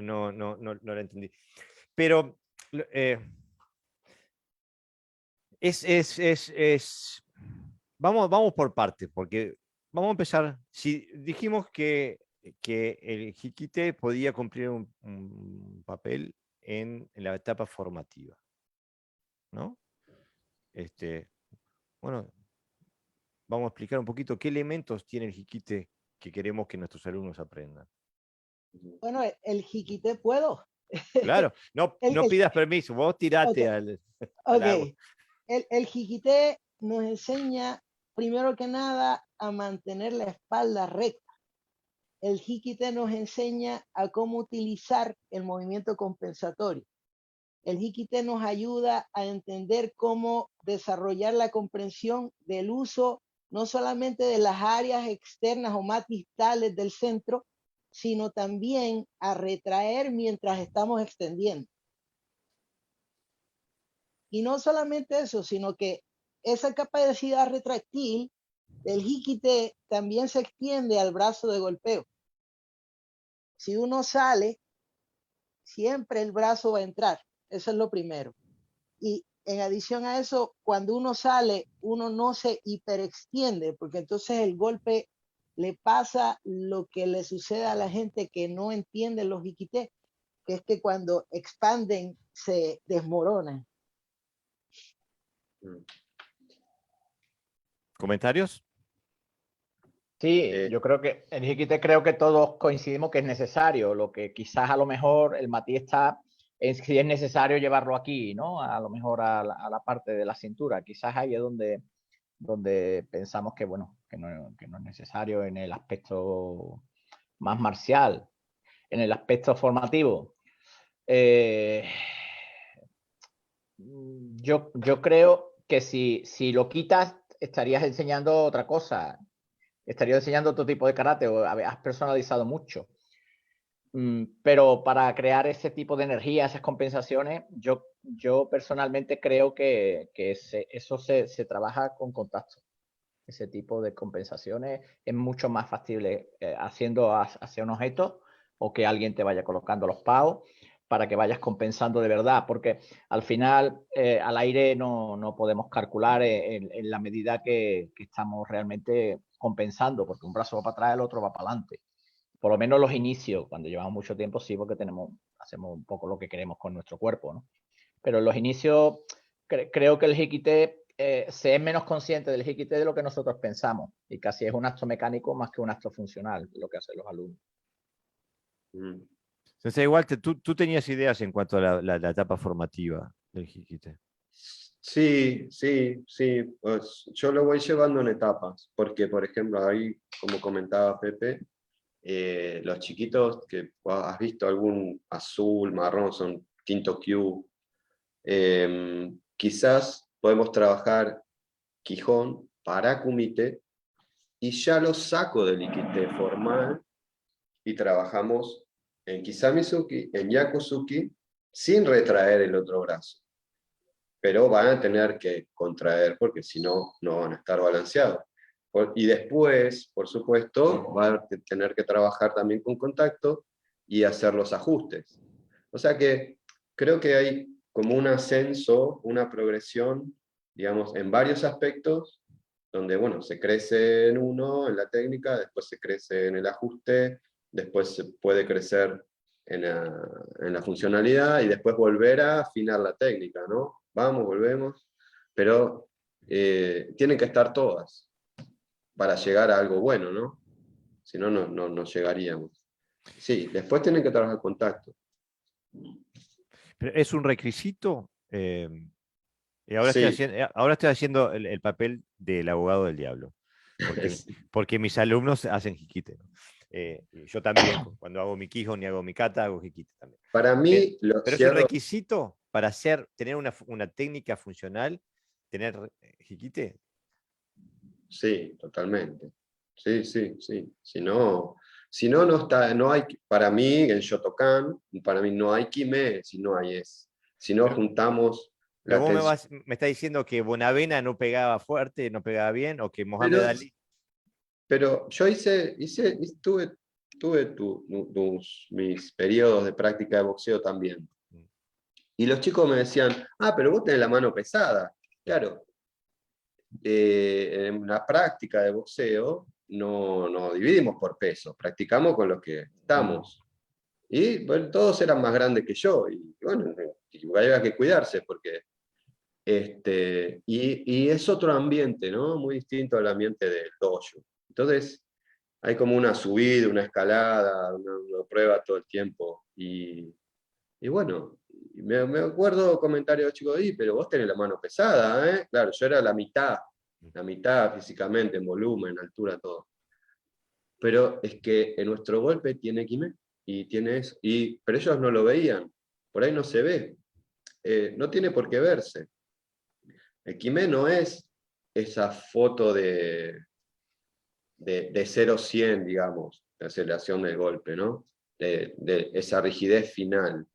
No lo entendí. Pero vamos por partes, porque vamos a empezar. Si dijimos que el Jiquite podía cumplir un papel en la etapa formativa, ¿no? Bueno, vamos a explicar un poquito qué elementos tiene el Jiquite que queremos que nuestros alumnos aprendan. Bueno, el jiquité puedo. Claro, no El- pidas permiso, vos ok, tirate al agua. ok. El jiquité nos enseña, primero que nada, a mantener la espalda recta. El jiquité nos enseña a cómo utilizar el movimiento compensatorio. El jiquité nos ayuda a entender cómo desarrollar la comprensión del uso no solamente de las áreas externas o más distales del centro, sino también a retraer mientras estamos extendiendo. Y no solamente eso, sino que esa capacidad retráctil del jiquité también se extiende al brazo de golpeo. Si uno sale, siempre el brazo va a entrar. Eso es lo primero. Y en adición a eso, cuando uno sale, uno no se hiperextiende, porque entonces el golpe le pasa lo que le sucede a la gente que no entiende los jiquité, que es que cuando expanden se desmoronan. ¿Comentarios? Sí, yo creo que en Jiquite creo que todos coincidimos que es necesario. Lo que quizás a lo mejor el matiz está en si es necesario llevarlo aquí, ¿no? A lo mejor a la parte de la cintura. Quizás ahí es donde pensamos que, bueno, que no es necesario en el aspecto más marcial. En el aspecto formativo, yo creo que si lo quitas, estarías enseñando otra cosa. Estarías enseñando otro tipo de karate o has personalizado mucho. Pero para crear ese tipo de energía, esas compensaciones, yo personalmente creo que eso se trabaja con contacto. Ese tipo de compensaciones es mucho más factible haciendo hacia un objeto o que alguien te vaya colocando los pavos para que vayas compensando de verdad, porque al final al aire no podemos calcular en la medida que estamos realmente compensando, porque un brazo va para atrás, el otro va para adelante. Por lo menos los inicios, cuando llevamos mucho tiempo, sí, porque hacemos un poco lo que queremos con nuestro cuerpo, ¿no? Pero en los inicios creo que el Hikite se es menos consciente del Hikite de lo que nosotros pensamos y casi es un acto mecánico más que un acto funcional, lo que hacen los alumnos. Sensei Walter, tú tenías ideas en cuanto a la etapa formativa del Jiquite. Sí, sí, sí. Pues yo lo voy llevando en etapas, porque, por ejemplo, ahí, como comentaba Pepe, los chiquitos que has visto algún azul, marrón, son quinto Q, quizás podemos trabajar Quijón para Kumite y ya lo saco del Ikite formal y trabajamos en Kisamizuki, en Yakuzuki, sin retraer el otro brazo. Pero van a tener que contraer porque si no, no van a estar balanceados. Y después, por supuesto, van a tener que trabajar también con contacto y hacer los ajustes. O sea que creo que hay como un ascenso, una progresión, digamos, en varios aspectos, donde, bueno, se crece en uno, en la técnica, después se crece en el ajuste, después se puede crecer en la funcionalidad y después volver a afinar la técnica, ¿no? Vamos, volvemos, pero tienen que estar todas para llegar a algo bueno, ¿no? Si no, no llegaríamos. Sí, después tienen que trabajar contacto. Pero es un requisito. Y ahora, Sí, ahora estoy haciendo el papel del abogado del diablo, porque mis alumnos hacen jiquite, ¿no? Y yo también, cuando hago mi Quijón y hago mi kata, hago jiquite también. para mí, Pero es un requisito para tener una técnica funcional, tener jiquite. Sí, totalmente. Sí, sí, sí. Si no, Si no, no está, no hay, para mí, en Shotokan, para mí no hay Kime, si no hay es. Si no Pero, juntamos pero la vos tensión. me estás diciendo que Bonavena no pegaba fuerte, no pegaba bien, o que Mohamed Pero, Ali. pero yo tuve mis periodos de práctica de boxeo también. Y los chicos me decían, pero vos tenés la mano pesada. Claro, en la práctica de boxeo no dividimos por peso, practicamos con los que estamos. Y bueno, todos eran más grandes que yo, y bueno, había que cuidarse, porque y es otro ambiente, ¿no? Muy distinto al ambiente del dojo. Entonces, hay como una subida, una escalada, una prueba todo el tiempo. Y bueno, me acuerdo comentarios de chicos, pero vos tenés la mano pesada, ¿eh? Claro, yo era la mitad físicamente, en volumen, en altura, todo. Pero es que en nuestro golpe tiene Kime, y tiene eso, pero ellos no lo veían, por ahí no se ve, no tiene por qué verse. El Kime no es esa foto de 0-100, digamos, de aceleración del golpe, ¿no? De esa rigidez final.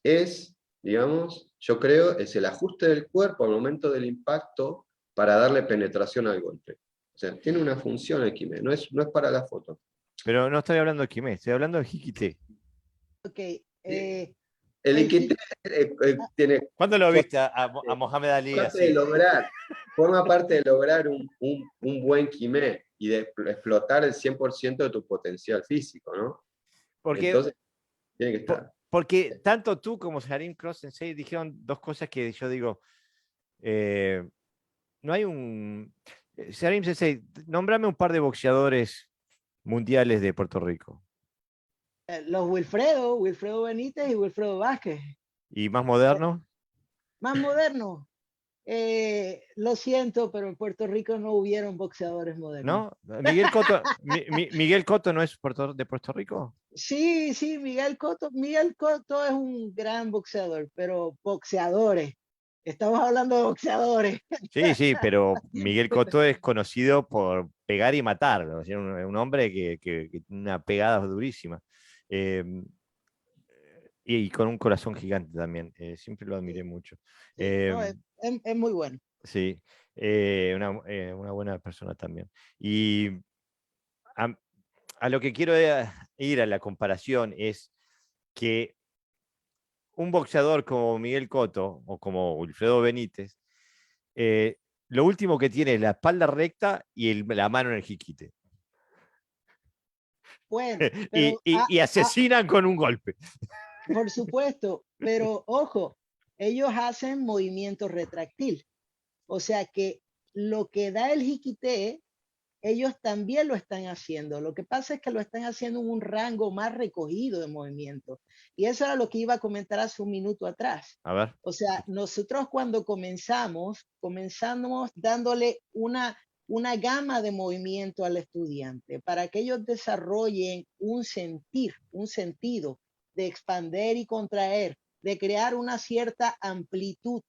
Es, digamos, yo creo, es el ajuste del cuerpo al momento del impacto para darle penetración al golpe. O sea, tiene una función el Kime, no es para la foto. Pero no estoy hablando de Kimé, estoy hablando de Hikite. Ok. El El Iquité tiene, ¿Cuándo lo forma viste a Mohamed Ali parte de así? lograr, forma parte de lograr un buen Kime y de explotar el 100% de tu potencial físico, ¿no? Porque, Entonces, tiene que estar. porque tanto tú como Sharim Cross Sensei dijeron dos cosas que yo digo, no hay un... Sharim Sensei, nómbrame un par de boxeadores mundiales de Puerto Rico. los Wilfredo Benítez y Wilfredo Vázquez. ¿Y más moderno? Más modernos. Lo siento, pero en Puerto Rico no hubieron boxeadores modernos. ¿No? Miguel Cotto no es de Puerto Rico. Sí, sí, Miguel Cotto. Miguel Cotto es un gran boxeador, pero boxeadores. Estamos hablando de boxeadores. Sí, sí, pero Miguel Cotto es conocido por pegar y matar, ¿no? Es un hombre que tiene una pegada durísima. Eh, y con un corazón gigante también. Siempre lo admiré mucho. Sí, no, es muy bueno. Sí, una buena persona también. Y a, a lo que quiero ir a la comparación es que un boxeador como Miguel Cotto o como Wilfredo Benítez, lo último que tiene es la espalda recta y la mano en el jiquite. Bueno, pero Y asesinan con un golpe. por supuesto, pero ojo, ellos hacen movimiento retráctil. O sea que lo que da el jiquité, ellos también lo están haciendo. Lo que pasa es que lo están haciendo en un rango más recogido de movimiento. Y eso era lo que iba a comentar hace un minuto atrás. A ver. O sea, nosotros cuando comenzamos dándole una gama de movimiento al estudiante para que ellos desarrollen un sentido de expander y contraer, de crear una cierta amplitud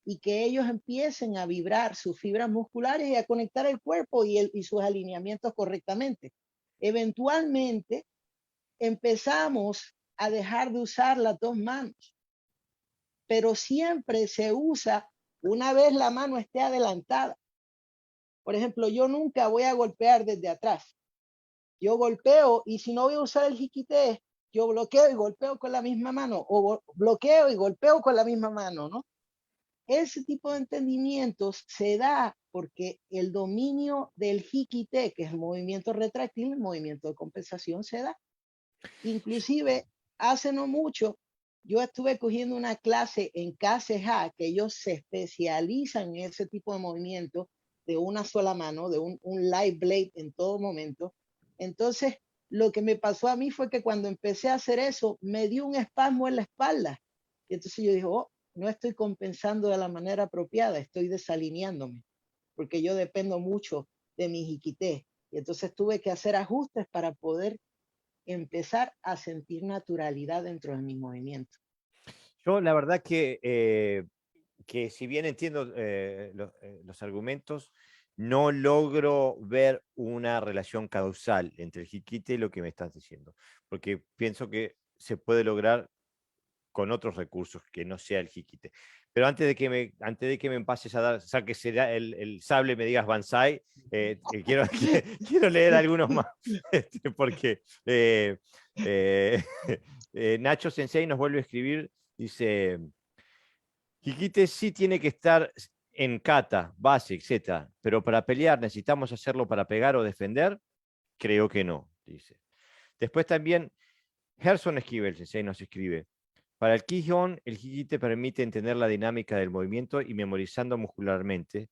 y que ellos empiecen a vibrar sus fibras musculares y a conectar el cuerpo y sus alineamientos correctamente. Eventualmente empezamos a dejar de usar las dos manos, pero siempre se usa una vez la mano esté adelantada. Por ejemplo, yo nunca voy a golpear desde atrás. Yo golpeo y si no voy a usar el jiquité, yo bloqueo y golpeo con la misma mano o bloqueo y golpeo con la misma mano, ¿no? Ese tipo de entendimientos se da porque el dominio del jiquité, que es el movimiento retráctil, el movimiento de compensación, se da. Inclusive, hace no mucho, yo estuve cogiendo una clase en KCH, que ellos se especializan en ese tipo de movimiento de una sola mano, de un live blade en todo momento. Entonces, lo que me pasó a mí fue que cuando empecé a hacer eso, me dio un espasmo en la espalda. Y entonces yo dije, oh, no estoy compensando de la manera apropiada, estoy desalineándome, porque yo dependo mucho de mi jiquité. Y entonces tuve que hacer ajustes para poder empezar a sentir naturalidad dentro de mi movimiento. Yo la verdad que si bien entiendo los argumentos, no logro ver una relación causal entre el jiquite y lo que me estás diciendo, porque pienso que se puede lograr con otros recursos que no sea el jiquite. Pero antes de que me pases a dar, saques el sable, me digas Banzai, quiero leer algunos más, porque eh, Nacho Sensei nos vuelve a escribir, dice, jiquite sí tiene que estar en kata, base, etc. Pero para pelear necesitamos hacerlo para pegar o defender, creo que no, dice. Después también Gerson Esquivel Sensei nos escribe, para el Kihon, el jiquite permite entender la dinámica del movimiento y memorizando muscularmente.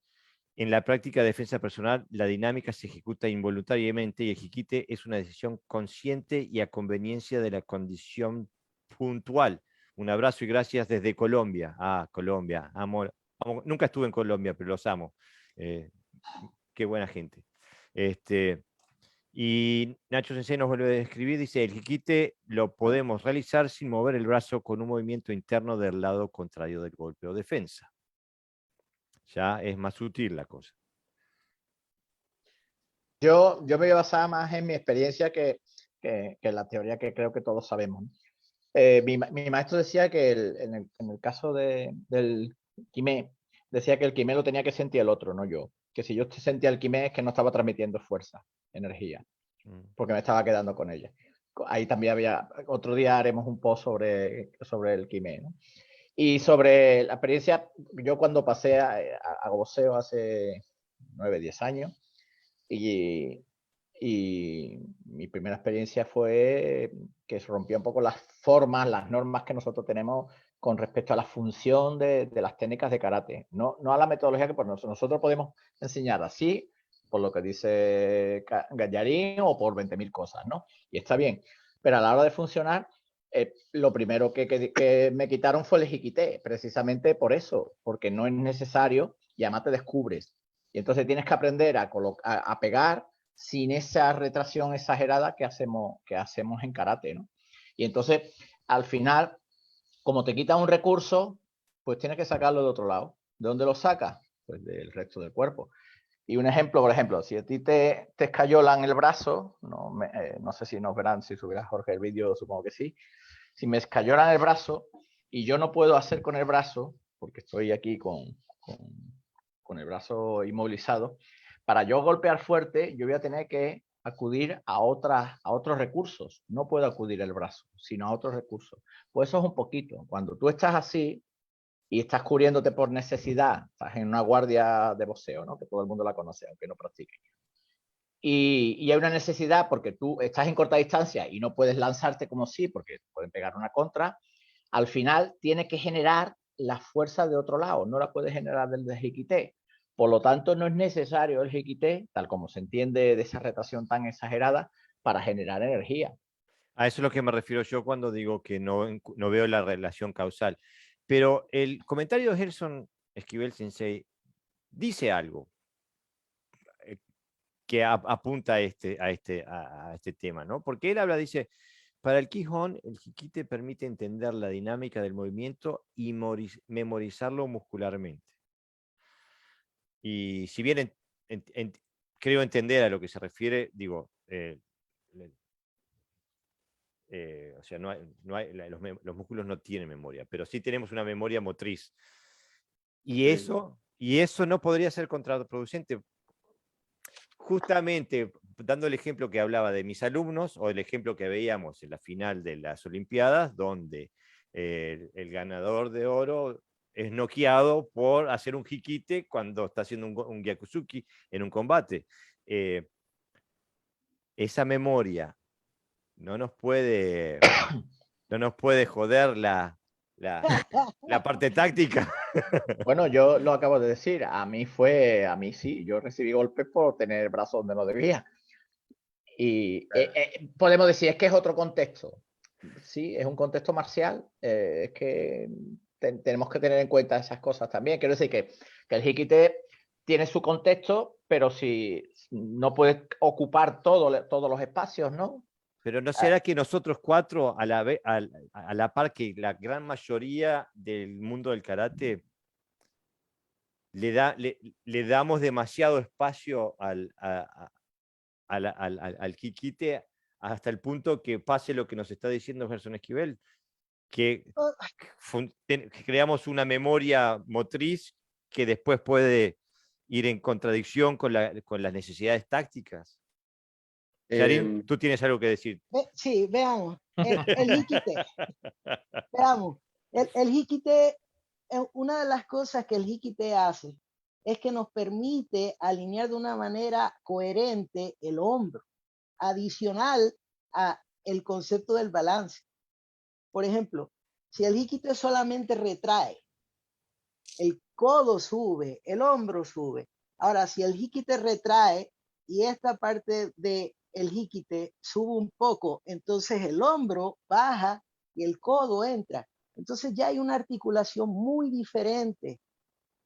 En la práctica de defensa personal, la dinámica se ejecuta involuntariamente y el jiquite es una decisión consciente y a conveniencia de la condición puntual. Un abrazo y gracias desde Colombia. Ah, Colombia. Nunca estuve en Colombia, pero los amo. Eh, qué buena gente. Y Nacho Sensei nos vuelve a escribir, dice, el jiquite lo podemos realizar sin mover el brazo con un movimiento interno del lado contrario del golpe o defensa. Ya es más sutil la cosa. Yo me voy a basar más en mi experiencia que en la teoría que creo que todos sabemos. Mi maestro decía que en el caso del Quimé, decía que el Quimé lo tenía que sentir el otro, no yo. Que si yo sentía el Quimé es que no estaba transmitiendo fuerza, energía, porque me estaba quedando con ella. Ahí también otro día haremos un post sobre el Quimé, ¿no? Y sobre la experiencia, yo cuando pasé a boxeo hace 9, 10 años, y mi primera experiencia fue que se rompió un poco las formas, las normas que nosotros tenemos con respecto a la función de las técnicas de karate. No a la metodología que nosotros podemos enseñar así, por lo que dice Gallarín o por 20.000 cosas, ¿no? Y está bien. Pero a la hora de funcionar, lo primero que me quitaron fue el jiquité, precisamente por eso, porque no es necesario y además te descubres. Y entonces tienes que aprender a pegar sin esa retracción exagerada que hacemos en karate, ¿no? Y entonces, al final, como te quita un recurso, pues tienes que sacarlo de otro lado. ¿De dónde lo sacas? Pues del resto del cuerpo. Y un ejemplo, por ejemplo, si a ti te escayolan el brazo, no sé si nos verán, si subirá Jorge el vídeo, supongo que sí. Si me escayolan el brazo y yo no puedo hacer con el brazo, porque estoy aquí con el brazo inmovilizado, para yo golpear fuerte, yo voy a tener que acudir a otros recursos. No puedo acudir el brazo, sino a otros recursos. Pues eso es un poquito. Cuando tú estás así y estás cubriéndote por necesidad, estás en una guardia de boxeo, ¿no? Que todo el mundo la conoce, aunque no practique. Y hay una necesidad porque tú estás en corta distancia y no puedes lanzarte como sí, porque pueden pegar una contra. Al final tienes que generar la fuerza de otro lado, no la puedes generar del jiquité. Por lo tanto, no es necesario el jiquité, tal como se entiende de esa retracción tan exagerada, para generar energía. A eso es lo que me refiero yo cuando digo que no veo la relación causal. Pero el comentario de Gerson Esquivel Sensei dice algo que apunta a este tema, ¿no? Porque él dice, para el Quijón, el jiquite permite entender la dinámica del movimiento y memorizarlo muscularmente. Y si bien creo entender a lo que se refiere, digo, o sea, los músculos no tienen memoria, pero sí tenemos una memoria motriz. Y eso no podría ser contraproducente. Justamente, dando el ejemplo que hablaba de mis alumnos, o el ejemplo que veíamos en la final de las Olimpiadas, donde el ganador de oro es noqueado por hacer un jiquite cuando está haciendo un gyakusuki en un combate. Esa memoria no nos puede joder la parte táctica. Bueno, yo lo acabo de decir, a mí sí, yo recibí golpes por tener el brazo donde no debía. Y podemos decir, es que es otro contexto. Sí, es un contexto marcial, es que tenemos que tener en cuenta esas cosas también. Quiero decir que el jiquite tiene su contexto, pero si no puede ocupar todos los espacios, ¿no? Pero ¿no será que nosotros cuatro, a la par que la gran mayoría del mundo del karate, le damos demasiado espacio al jiquite hasta el punto que pase lo que nos está diciendo Gerson Esquivel, que Oh, que creamos una memoria motriz que después puede ir en contradicción con las necesidades tácticas. Yarin, tú tienes algo que decir. sí, veamos. El jiquite, veamos. El jiquite, una de las cosas que el jiquite hace es que nos permite alinear de una manera coherente el hombro, adicional a el concepto del balance. Por ejemplo, si el jiquite solamente retrae, el codo sube, el hombro sube. Ahora, si el jiquite retrae y esta parte del jiquite sube un poco, entonces el hombro baja y el codo entra. Entonces ya hay una articulación muy diferente,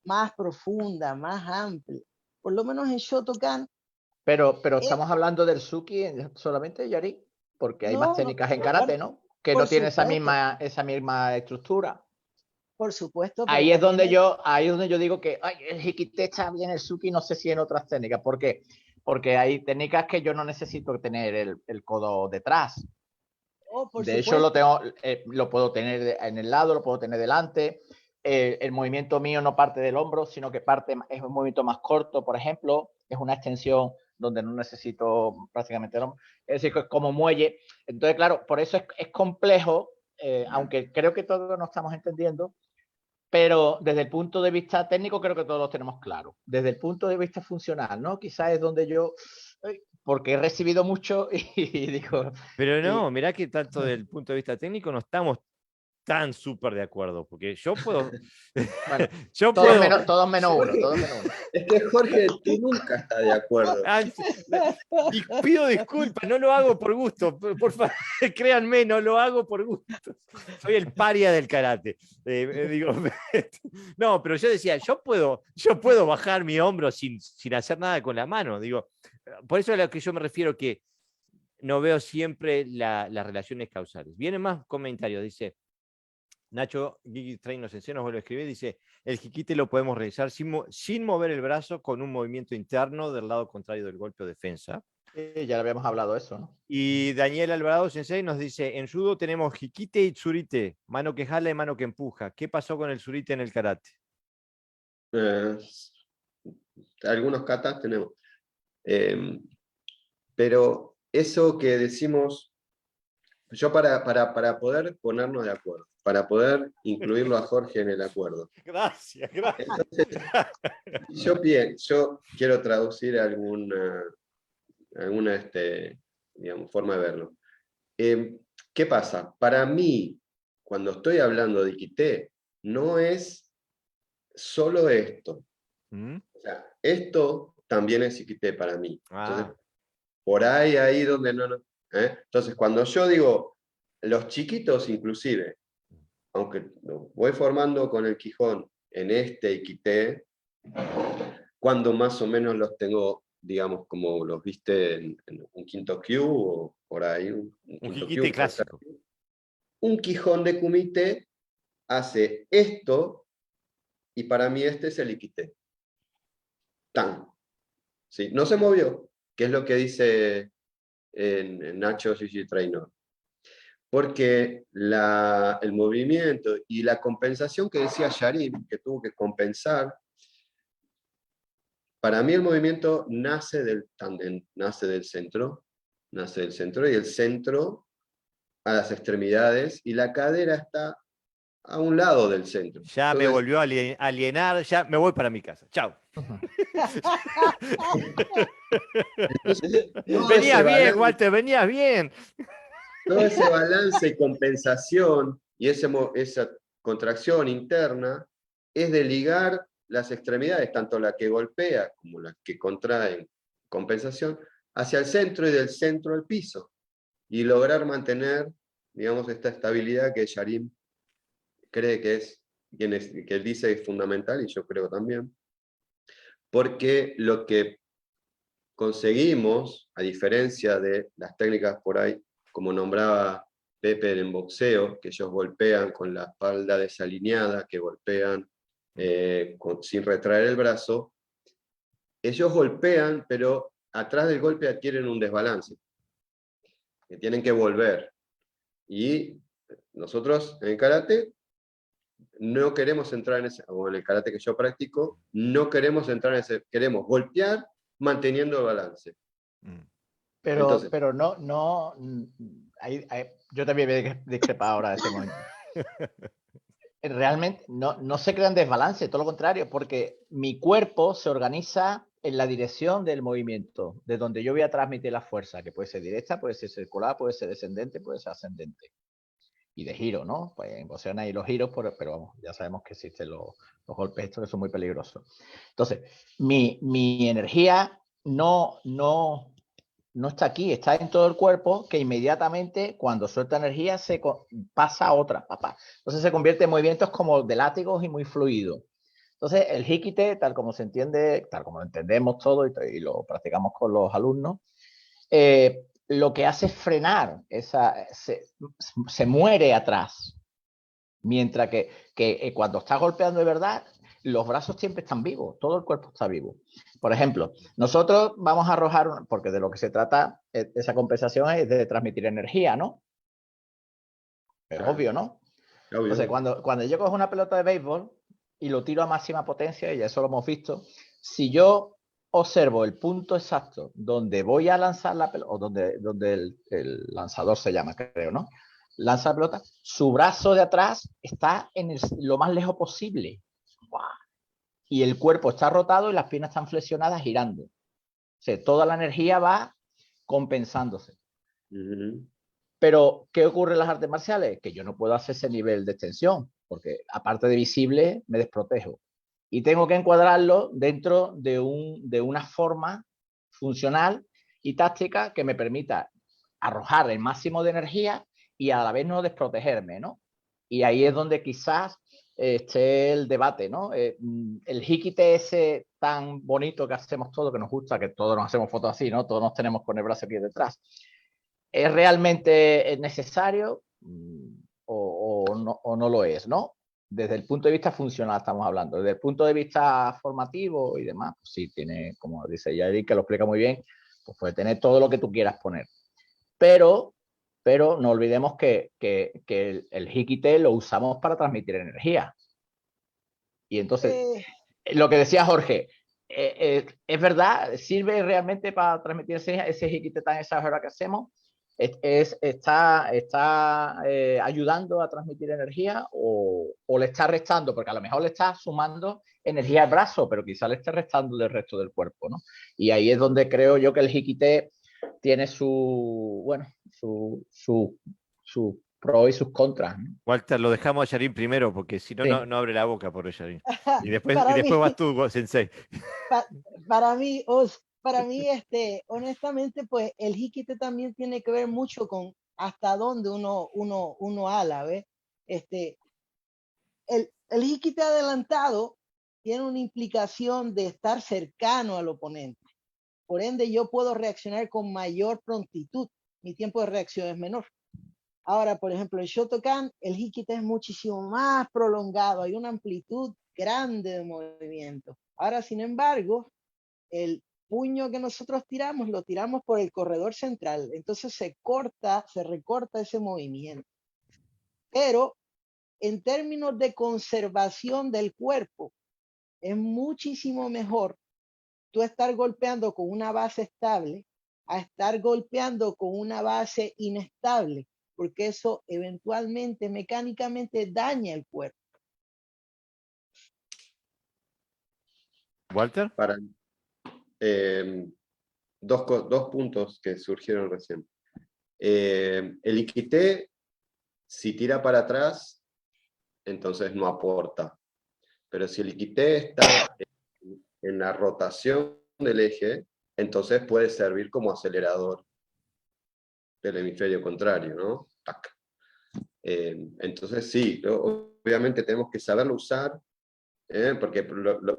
más profunda, más amplia. Por lo menos en Shotokan. Pero estamos hablando del Suki solamente, Yari, porque hay más técnicas en karate, ¿no? Que no tiene esa misma estructura. Por supuesto. Ahí es donde yo digo que el Hikite está bien, el Suki no sé si en otras técnicas. ¿Por qué? Porque hay técnicas que yo no necesito tener el codo detrás. De hecho, lo puedo tener en el lado, lo puedo tener delante. El movimiento mío no parte del hombro, sino que es un movimiento más corto, por ejemplo. Es una extensión donde no necesito prácticamente el hombro. Es decir, como muelle. Entonces, claro, por eso es complejo, aunque creo que todos nos estamos entendiendo. Pero desde el punto de vista técnico creo que todos lo tenemos claro. Desde el punto de vista funcional, ¿no? Quizás es donde yo, porque he recibido mucho y digo... Pero no, mirá que tanto del punto de vista técnico no estamos tan súper de acuerdo, porque yo puedo... Bueno, yo todos, puedo... todos menos uno. Es que Jorge, tú nunca estás de acuerdo. Pido disculpas, no lo hago por gusto, por favor, créanme, no lo hago por gusto. Soy el paria del karate. Digo, no, pero yo decía, yo puedo bajar mi hombro sin hacer nada con la mano. Digo, por eso es a lo que yo me refiero, que no veo siempre las relaciones causales. Vienen más comentarios, dice Nacho Gigi Train nos vuelve a escribir, dice, el jiquite lo podemos realizar sin mover el brazo con un movimiento interno del lado contrario del golpe o defensa. Ya lo habíamos hablado eso, ¿no? Y Daniel Alvarado Sensei nos dice, en judo tenemos jiquite y tsurite, mano que jala y mano que empuja. ¿Qué pasó con el tsurite en el karate? Algunos katas tenemos. Pero eso que decimos, yo para poder ponernos de acuerdo, para poder incluirlo a Jorge en el acuerdo. Gracias. Entonces, yo quiero traducir alguna digamos, forma de verlo. ¿Qué pasa? Para mí, cuando estoy hablando de Iquité, no es solo esto. O sea, esto también es Iquité para mí. Entonces, por ahí donde no. Entonces, cuando yo digo, los chiquitos inclusive, aunque voy formando con el Quijón en este Iquité, cuando más o menos los tengo, digamos, como los viste en un quinto Q o por ahí. Un Jiquite clásico. Un Quijón de kumite hace esto y para mí este es el Iquité. Tan. ¿Sí? No se movió, que es lo que dice en Nacho Gigi Trainor. Porque el movimiento y la compensación que decía Yarim, que tuvo que compensar, para mí el movimiento nace del tándem, nace del centro y el centro a las extremidades y la cadera está a un lado del centro. Ya entonces, me volvió a alienar, ya me voy para mi casa. Chao. Venías bien, Walter, venías bien. Todo ese balance y compensación y esa contracción interna es de ligar las extremidades, tanto la que golpea como la que contrae compensación, hacia el centro y del centro al piso. Y lograr mantener, digamos, esta estabilidad que Yarim cree que que él dice es fundamental, y yo creo también. Porque lo que conseguimos, a diferencia de las técnicas por ahí, como nombraba Pepe en boxeo, que ellos golpean con la espalda desalineada, que golpean sin retraer el brazo, ellos golpean, pero atrás del golpe adquieren un desbalance, que tienen que volver. Y nosotros en el karate no queremos entrar en ese, o en el karate que yo practico, no queremos entrar en ese, queremos golpear manteniendo el balance. Entonces, Pero yo también voy a discrepar ahora de ese momento. Realmente no se crean desbalance, todo lo contrario, porque mi cuerpo se organiza en la dirección del movimiento, de donde yo voy a transmitir la fuerza, que puede ser directa, puede ser circular, puede ser descendente, puede ser ascendente. Y de giro, ¿no? Pues en boxeo hay los giros, pero vamos, ya sabemos que existen los golpes estos que son muy peligrosos. Entonces, mi energía no está aquí, está en todo el cuerpo, que inmediatamente cuando suelta energía se pasa a otra, papá. Entonces se convierte en movimientos como de látigos y muy fluido. Entonces el hikite, tal como se entiende, tal como lo entendemos todo y lo practicamos con los alumnos, lo que hace es frenar, se muere atrás. Mientras que cuando está golpeando de verdad, los brazos siempre están vivos, todo el cuerpo está vivo. Por ejemplo, nosotros vamos a arrojar, porque de lo que se trata esa compensación es de transmitir energía, ¿no? Es obvio, ¿no? obvio. Entonces, cuando yo cojo una pelota de béisbol y lo tiro a máxima potencia, y eso lo hemos visto, si yo observo el punto exacto donde voy a lanzar la pelota, o donde el lanzador se llama, creo, ¿no? Lanza la pelota, su brazo de atrás está en lo más lejos posible. ¡Wow! Y el cuerpo está rotado y las piernas están flexionadas girando. O sea, toda la energía va compensándose. Pero, ¿qué ocurre en las artes marciales? Que yo no puedo hacer ese nivel de extensión, porque aparte de visible, me desprotejo. Y tengo que encuadrarlo dentro de una forma funcional y táctica que me permita arrojar el máximo de energía y a la vez no desprotegerme, ¿no? Y ahí es donde quizás esté el debate, ¿no? El hikite ese tan bonito que hacemos todos, que nos gusta, que todos nos hacemos fotos así, ¿no? Todos nos tenemos con el brazo aquí detrás. ¿Es realmente necesario o no lo es, ¿no? Desde el punto de vista funcional estamos hablando. Desde el punto de vista formativo y demás, pues sí, tiene, como dice Yair, que lo explica muy bien, pues puede tener todo lo que tú quieras poner. Pero no olvidemos que el hikite lo usamos para transmitir energía. Y entonces, lo que decía Jorge, ¿es verdad? ¿Sirve realmente para transmitir ese hikite tan exagerado que hacemos? ¿Está ayudando a transmitir energía o le está restando? Porque a lo mejor le está sumando energía al brazo, pero quizá le esté restando del resto del cuerpo, ¿no? Y ahí es donde creo yo que el hikite tiene su pros y sus contras, ¿no? Walter, lo dejamos a Yarin primero, porque si no, Sí. no abre la boca por Yarin. Y después Para mí, vas tú, Sensei. para mí, honestamente, pues el hikite también tiene que ver mucho con hasta dónde uno ala, ¿ves? El hikite adelantado tiene una implicación de estar cercano al oponente. Por ende, yo puedo reaccionar con mayor prontitud. Mi tiempo de reacción es menor. Ahora, por ejemplo, en Shotokan, el hikite es muchísimo más prolongado. Hay una amplitud grande de movimiento. Ahora, sin embargo, el puño que nosotros tiramos, lo tiramos por el corredor central. Entonces se recorta ese movimiento. Pero en términos de conservación del cuerpo, es muchísimo mejor tú estar golpeando con una base estable a estar golpeando con una base inestable, porque eso eventualmente, mecánicamente, daña el cuerpo. Walter. Dos puntos que surgieron recién. El hikite, si tira para atrás, entonces no aporta. Pero si el hikite está en la rotación del eje, entonces puede servir como acelerador del hemisferio contrario, ¿no? Entonces sí, obviamente tenemos que saberlo usar, porque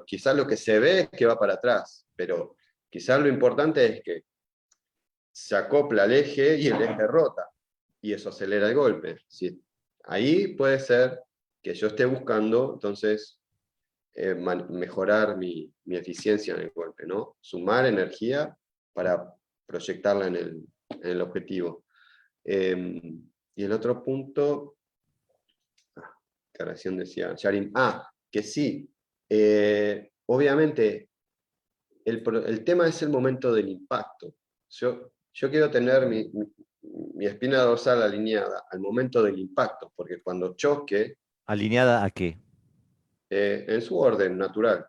quizás lo que se ve es que va para atrás, pero quizás lo importante es que se acopla al eje y el eje rota, y eso acelera el golpe. Ahí puede ser que yo esté buscando, entonces, mejorar mi eficiencia en el golpe, ¿no? Sumar energía para proyectarla en el objetivo. Y el otro punto, que recién decía Yarim, que sí, obviamente el tema es el momento del impacto. Yo quiero tener mi espina dorsal alineada al momento del impacto, porque cuando choque, ¿Alineada a qué? en su orden natural,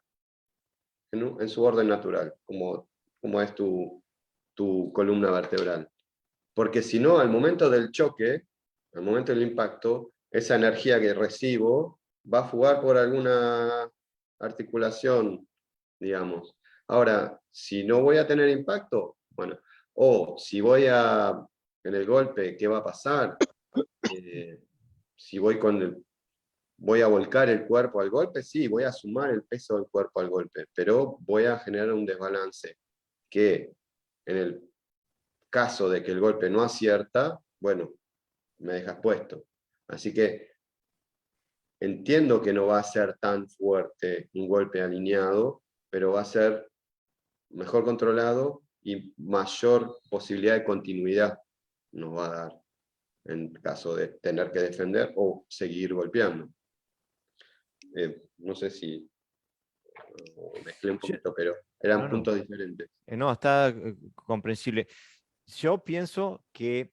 en su orden natural, como es tu columna vertebral. Porque si no, al momento del choque, al momento del impacto, esa energía que recibo va a fugar por alguna articulación, digamos. Ahora, si no voy a tener impacto, bueno, o si en el golpe, ¿qué va a pasar? Si voy a volcar el cuerpo al golpe, sí, voy a sumar el peso del cuerpo al golpe, pero voy a generar un desbalance que en el caso de que el golpe no acierta, bueno, me dejas puesto. Así que entiendo que no va a ser tan fuerte un golpe alineado, pero va a ser mejor controlado y mayor posibilidad de continuidad nos va a dar en caso de tener que defender o seguir golpeando. No sé si mezclé un poquito, pero eran puntos diferentes. No, está comprensible. Yo pienso que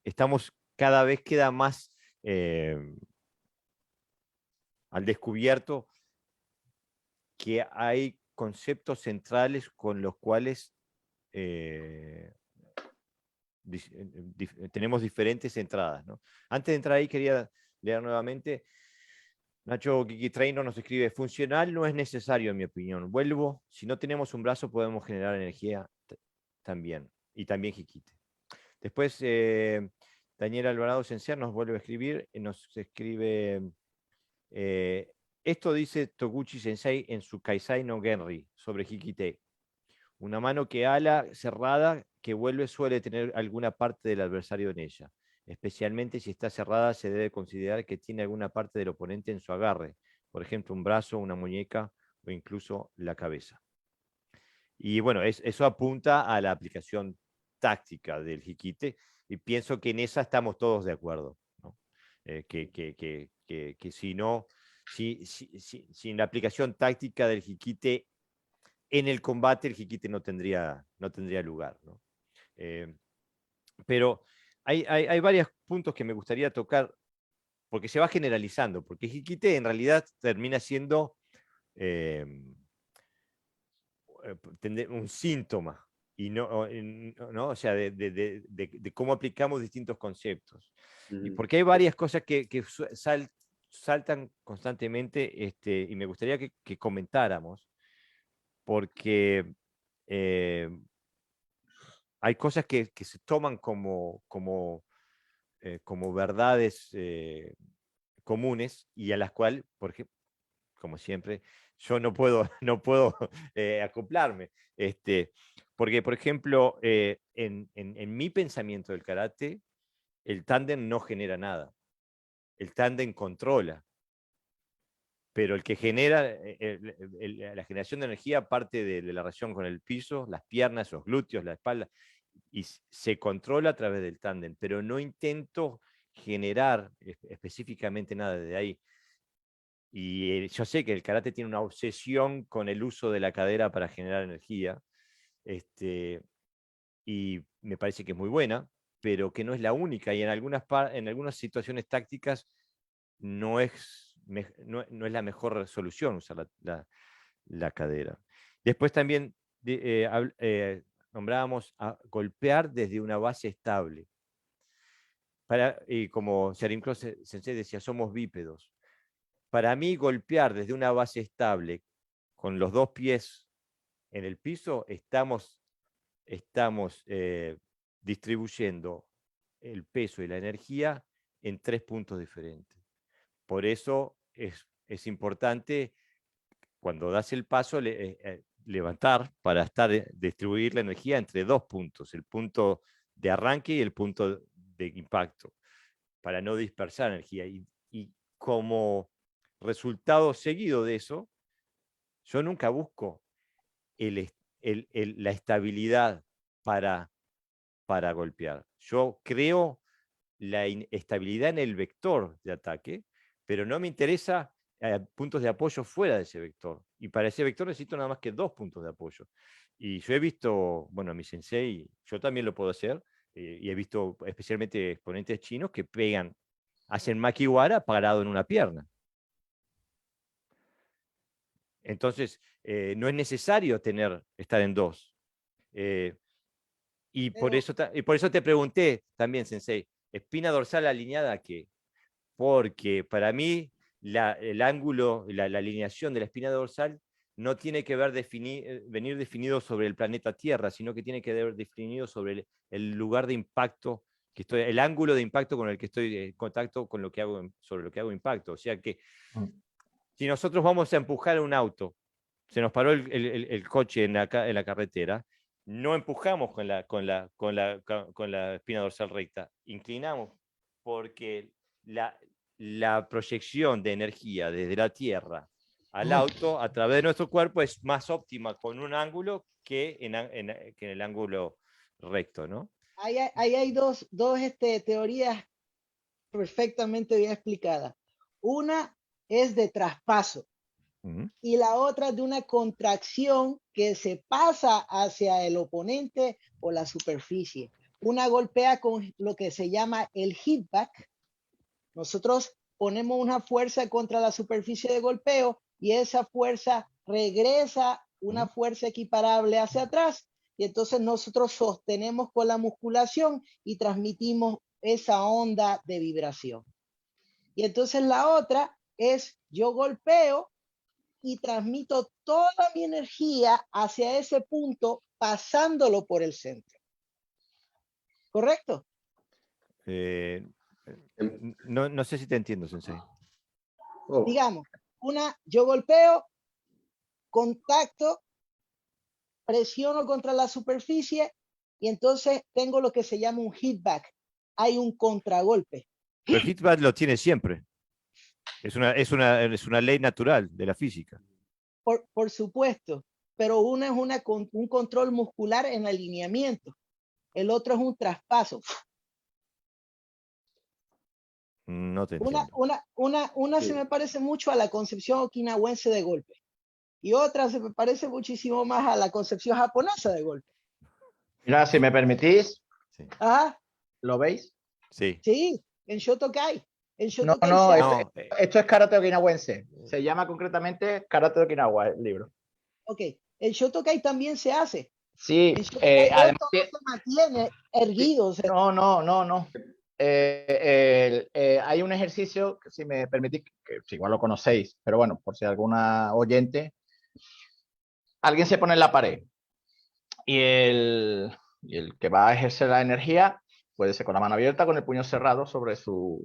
estamos cada vez queda más al descubierto que hay conceptos centrales con los cuales tenemos diferentes entradas, ¿no? Antes de entrar ahí quería leer nuevamente. Nacho Kiki Trainer nos escribe: funcional no es necesario en mi opinión. Vuelvo, si no tenemos un brazo podemos generar energía también, y también Jiquite. Después Daniel Alvarado Sencer nos vuelve a escribir, nos escribe: esto dice Toguchi Sensei en su Kaisai no Genri sobre Jiquite. Una mano que ala cerrada que vuelve suele tener alguna parte del adversario en ella. Especialmente si está cerrada, se debe considerar que tiene alguna parte del oponente en su agarre, por ejemplo, un brazo, una muñeca o incluso la cabeza. Y bueno, eso apunta a la aplicación táctica del Jiquite, y pienso que en esa estamos todos de acuerdo, ¿no? Que si no, sin la aplicación táctica del Jiquite en el combate, el Jiquite no tendría lugar, ¿no? Pero hay varios puntos que me gustaría tocar, porque se va generalizando, porque Jiquite en realidad termina siendo un síntoma, y no, o sea, de cómo aplicamos distintos conceptos. Y porque hay varias cosas que saltan constantemente, y me gustaría que comentáramos, porque hay cosas que se toman como verdades comunes, y a las cuales, como siempre, yo no puedo, acoplarme. Porque, por ejemplo, en mi pensamiento del karate, el tándem no genera nada. El tándem controla. Pero el que genera, la generación de energía parte de la relación con el piso, las piernas, los glúteos, la espalda, y se controla a través del tándem, pero no intento generar específicamente nada de ahí. Y yo sé que el karate tiene una obsesión con el uso de la cadera para generar energía, y me parece que es muy buena, pero que no es la única, y en algunas situaciones tácticas no es la mejor solución usar la cadera. Después también nombrábamos a golpear desde una base estable. Y como Sharim Sensei decía, somos bípedos. Para mí, golpear desde una base estable con los dos pies en el piso, estamos distribuyendo el peso y la energía en 3 puntos diferentes. Por eso es importante, cuando das el paso, levantar para distribuir la energía entre 2 puntos, el punto de arranque y el punto de impacto, para no dispersar energía. Y como resultado seguido de eso, yo nunca busco la estabilidad para golpear. Yo creo la estabilidad en el vector de ataque, pero no me interesa puntos de apoyo fuera de ese vector. Y para ese vector necesito nada más que 2 puntos de apoyo. Y yo he visto, bueno, a mi sensei, yo también lo puedo hacer, y he visto especialmente exponentes chinos que hacen makiwara parado en una pierna. Entonces, no es necesario estar en 2. Y por eso te pregunté también, Sensei, espina dorsal alineada ¿a qué? Porque para mí el ángulo, la alineación de la espina dorsal no tiene que venir definido sobre el planeta Tierra, sino que tiene que ver definido sobre el lugar de impacto, el ángulo de impacto con el que estoy en contacto con lo que hago, sobre lo que hago impacto. O sea que si nosotros vamos a empujar un auto, se nos paró el coche en la carretera, no empujamos con la espina dorsal recta, inclinamos porque la proyección de energía desde la Tierra al auto a través de nuestro cuerpo es más óptima con un ángulo que en el ángulo recto, ¿no? Ahí hay dos teorías perfectamente bien explicadas. Una es de traspaso y la otra de una contracción que se pasa hacia el oponente o la superficie. Una golpea con lo que se llama el hitback. Nosotros ponemos una fuerza contra la superficie de golpeo y esa fuerza regresa una fuerza equiparable hacia atrás. Y entonces nosotros sostenemos con la musculación y transmitimos esa onda de vibración. Y entonces la otra es yo golpeo y transmito toda mi energía hacia ese punto pasándolo por el centro. ¿Correcto? No sé si te entiendo, Sensei. Digamos, yo golpeo, contacto, presiono contra la superficie y entonces tengo lo que se llama un hitback. Hay un contragolpe. Pero el hitback lo tiene siempre. Es una ley natural de la física. Por supuesto, pero una es un control muscular en alineamiento. El otro es un traspaso. No te entiendo. Una se me parece mucho a la concepción okinawense de golpe. Y otra se me parece muchísimo más a la concepción japonesa de golpe. Mira, si me permitís, Sí. ¿lo veis? Sí. Sí, en Shotokai. Esto es karate okinawense. Se llama concretamente karate de Okinawa, el libro. Ok, el Shotokai también se hace. Sí, además se mantiene erguido. No. Hay un ejercicio, que si me permitís, que igual lo conocéis, pero bueno, por si alguna oyente, alguien se pone en la pared y el que va a ejercer la energía puede ser con la mano abierta, con el puño cerrado sobre su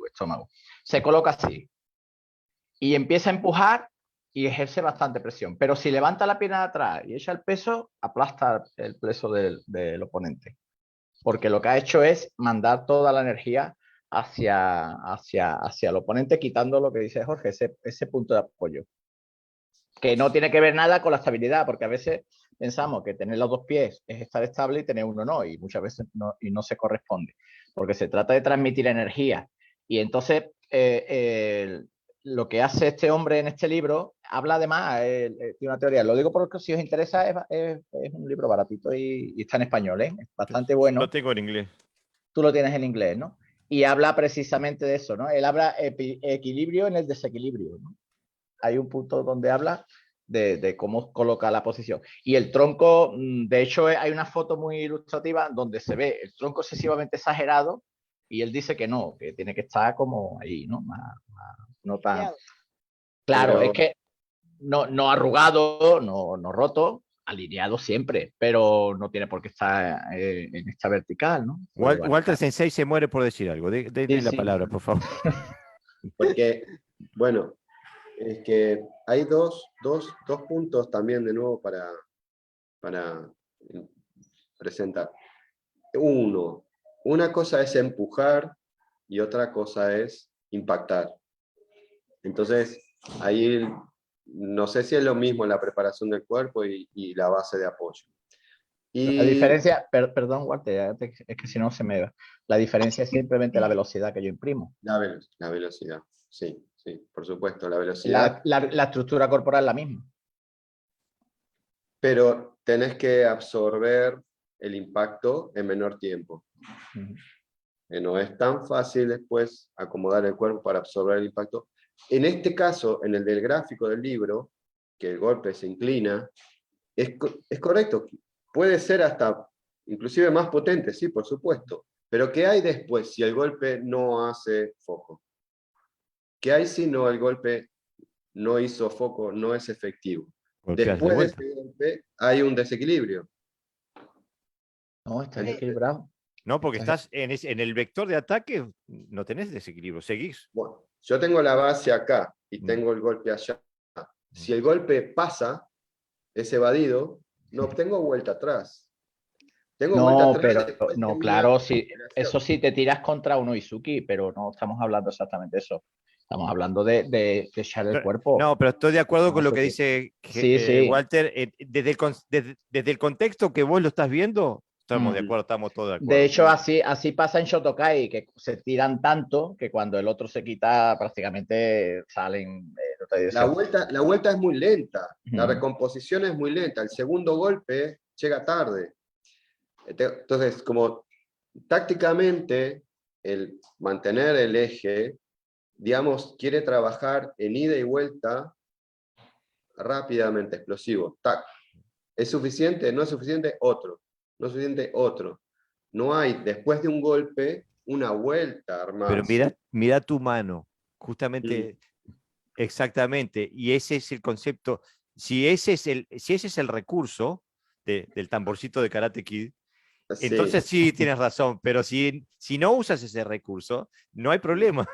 estómago. Se coloca así y empieza a empujar y ejerce bastante presión. Pero si levanta la pierna de atrás y echa el peso, aplasta el peso del oponente. Porque lo que ha hecho es mandar toda la energía hacia el oponente, quitando lo que dice Jorge, ese punto de apoyo. Que no tiene que ver nada con la estabilidad, porque a veces pensamos que tener los dos pies es estar estable y tener uno no, y muchas veces no se corresponde, porque se trata de transmitir energía. Y entonces lo que hace este hombre en este libro, habla además de una teoría, lo digo porque si os interesa, es un libro baratito y está en español, es bastante bueno. Lo tengo en inglés. Tú lo tienes en inglés, ¿no? Y habla precisamente de eso, ¿no? Él habla equilibrio en el desequilibrio, ¿no? Hay un punto donde habla de cómo coloca la posición. Y el tronco, de hecho, hay una foto muy ilustrativa donde se ve el tronco excesivamente exagerado y él dice que no, que tiene que estar como ahí, ¿no? No tan... Claro, pero... es que no arrugado, no roto, alineado siempre, pero no tiene por qué estar en esta vertical, ¿no? Walter Sensei se muere por decir algo. Denle la palabra, por favor. Porque, bueno, es que hay dos puntos también de nuevo para presentar. Una cosa es empujar y otra cosa es impactar. Entonces, ahí no sé si es lo mismo la preparación del cuerpo y la base de apoyo. La diferencia, perdón, Walter, es que si no se me va. La diferencia es simplemente la velocidad que yo imprimo. La velocidad, sí, sí, por supuesto, la velocidad. La estructura corporal es la misma. Pero tenés que absorber el impacto en menor tiempo. No es tan fácil después acomodar el cuerpo para absorber el impacto. En este caso, en el del gráfico del libro, que el golpe se inclina, es correcto, puede ser hasta inclusive más potente, sí, por supuesto, pero ¿qué hay después si el golpe no hace foco? ¿Qué hay si no el golpe no hizo foco, no es efectivo? Golpeas de Después de vuelta. ese golpe hay un desequilibrio. No, está Entonces, equilibrado. No, porque estás en el vector de ataque, no tenés desequilibrio, seguís. bueno, yo tengo la base acá y tengo el golpe allá. Si el golpe pasa, es evadido, no obtengo vuelta atrás. Tengo vuelta No, atrás pero después de no, una claro, sí, operación. eso sí te tiras contra uno Izuki, pero no estamos hablando exactamente de eso. Estamos hablando de echar el cuerpo. No, pero estoy de acuerdo con lo que Unosuke. dice Sí, sí. Walter. Desde el contexto que vos lo estás viendo, estamos de Mm. acuerdo, estamos todos de acuerdo. De hecho, así pasa en Shotokai, que se tiran tanto que cuando el otro se quita, prácticamente salen de otra dirección. La vuelta es muy lenta, la Ujú. recomposición es muy lenta, el segundo golpe llega tarde. Entonces, como tácticamente, el mantener el eje, digamos, quiere trabajar en ida y vuelta rápidamente, explosivo. Tac. ¿Es suficiente? ¿No es suficiente? Otro. ¿No es suficiente? Otro. No hay, después de un golpe, una vuelta a Pero armarse. mira tu mano, justamente, exactamente, y ese es el concepto. Si ese es el recurso del tamborcito de Karate Kid, Sí. entonces sí tienes razón, pero si no usas ese recurso, no hay problema.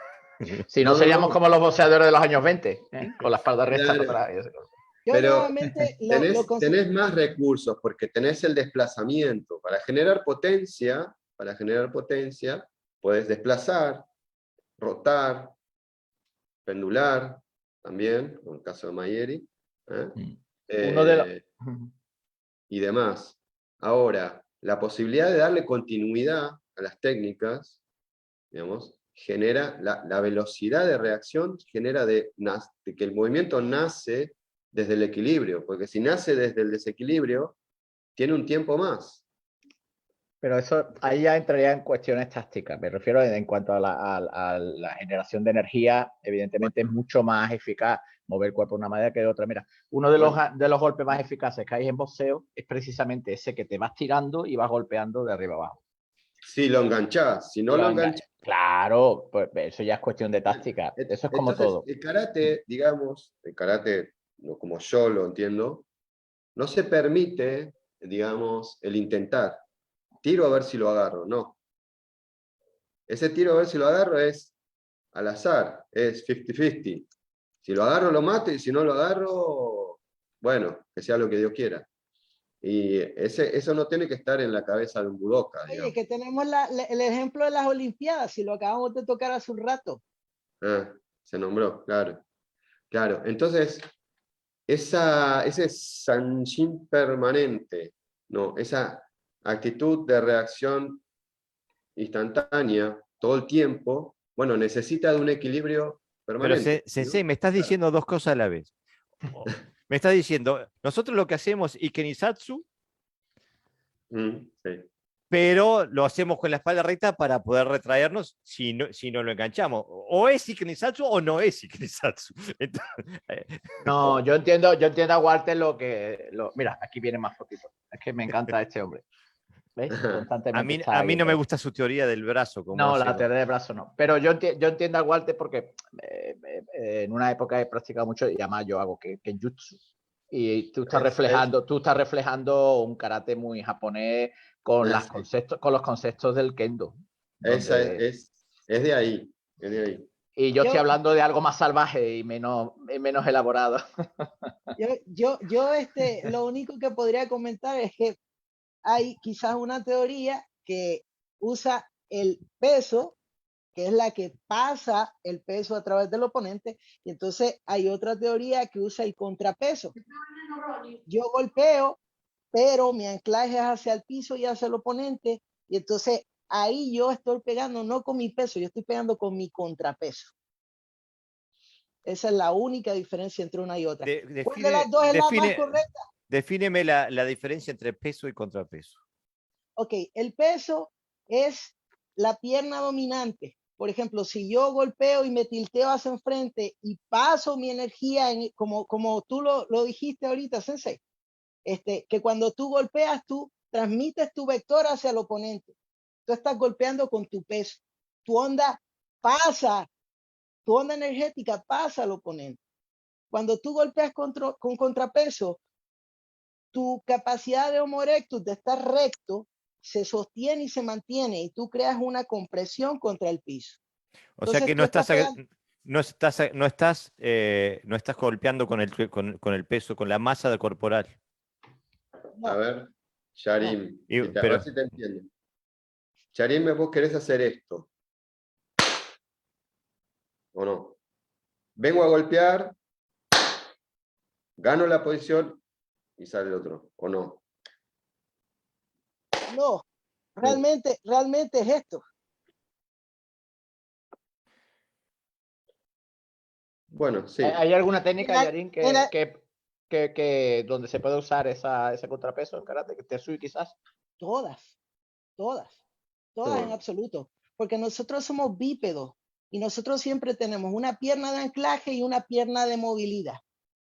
Si no, No, no, seríamos no. como los boxeadores de los años 20, con la espalda recta Claro. para atrás. Y esas cosas. Yo Pero nuevamente lo considero. tenés más recursos porque tenés el desplazamiento. Para generar potencia, puedes desplazar, rotar, pendular, también, en el caso de Mayeri, Uno de los... y demás. Ahora, la posibilidad de darle continuidad a las técnicas, digamos, genera la velocidad de reacción, genera de que el movimiento nace desde el equilibrio, porque si nace desde el desequilibrio, tiene un tiempo más. Pero eso ahí ya entraría en cuestiones tácticas. Me refiero en cuanto a la generación de energía, evidentemente es mucho más eficaz mover el cuerpo de una manera que de otra. Mira, uno de los golpes más eficaces que hay en boxeo es precisamente ese que te vas tirando y vas golpeando de arriba abajo. Si lo enganchás, si no lo enganchás. Claro, pues eso ya es cuestión de táctica. Eso es como Entonces, todo. el karate, digamos, como yo lo entiendo, no se permite, digamos, el intentar. Tiro a ver si lo agarro, no. Ese tiro a ver si lo agarro es al azar, es 50-50. Si lo agarro, lo mato, y si no lo agarro, bueno, que sea lo que Dios quiera. Y eso no tiene que estar en la cabeza de un budoka, Oye, digamos. que tenemos el ejemplo de las Olimpiadas, si lo acabamos de tocar hace un rato. Se nombró, claro. Claro, entonces, ese sanshin permanente, ¿no? Esa actitud de reacción instantánea todo el tiempo, bueno, necesita de un equilibrio Pero, permanente. Sensei, ¿no? me estás diciendo dos cosas a la vez. Me estás diciendo, nosotros lo que hacemos Ikenisatsu, Sí. pero lo hacemos con la espalda recta para poder retraernos si no lo enganchamos. O es Ikenisatsu o no es Ikenisatsu. No, yo entiendo a Walter mira, aquí viene más fotitos. Es que me encanta este hombre. ¿Ves? Constantemente A mí no me ahí. gusta su teoría del brazo. Como No, hace la teoría del brazo no. Pero yo entiendo a Walter porque en una época he practicado mucho y además yo hago kenjutsu. Y tú estás reflejando un karate muy japonés con los conceptos del kendo. Es de ahí, es de ahí. Y yo estoy hablando de algo más salvaje y menos elaborado. Lo único que podría comentar es que hay quizás una teoría que usa el peso que es la que pasa el peso a través del oponente. Y entonces hay otra teoría que usa el contrapeso. Yo golpeo, pero mi anclaje es hacia el piso y hacia el oponente. Y entonces ahí yo estoy pegando no con mi peso, yo estoy pegando con mi contrapeso. Esa es la única diferencia entre una y otra. ¿Cuál de las dos es la más correcta? Defíneme la diferencia entre peso y contrapeso. Ok, el peso es la pierna dominante. Por ejemplo, si yo golpeo y me tilteo hacia enfrente y paso mi energía, como tú lo dijiste ahorita, Sensei, que cuando tú golpeas, tú transmites tu vector hacia el oponente. Tú estás golpeando con tu peso. Tu onda pasa, tu onda energética pasa al oponente. Cuando tú golpeas con contrapeso, tu capacidad de Homo erectus de estar recto se sostiene y se mantiene y tú creas una compresión contra el piso. O sea que no estás golpeando con el peso, con la masa corporal. No, A ver, Yarim, Y- a pero- ver si te entiendo. Yarim, vos querés hacer esto. ¿O no? Vengo a golpear, gano la posición y sale el otro. ¿O no? no, realmente es esto. Bueno, sí. ¿Hay alguna técnica, Mira, Yarin, mira. que donde se puede usar ese contrapeso en karate? Tetsui quizás. Todas en absoluto, porque nosotros somos bípedos y nosotros siempre tenemos una pierna de anclaje y una pierna de movilidad.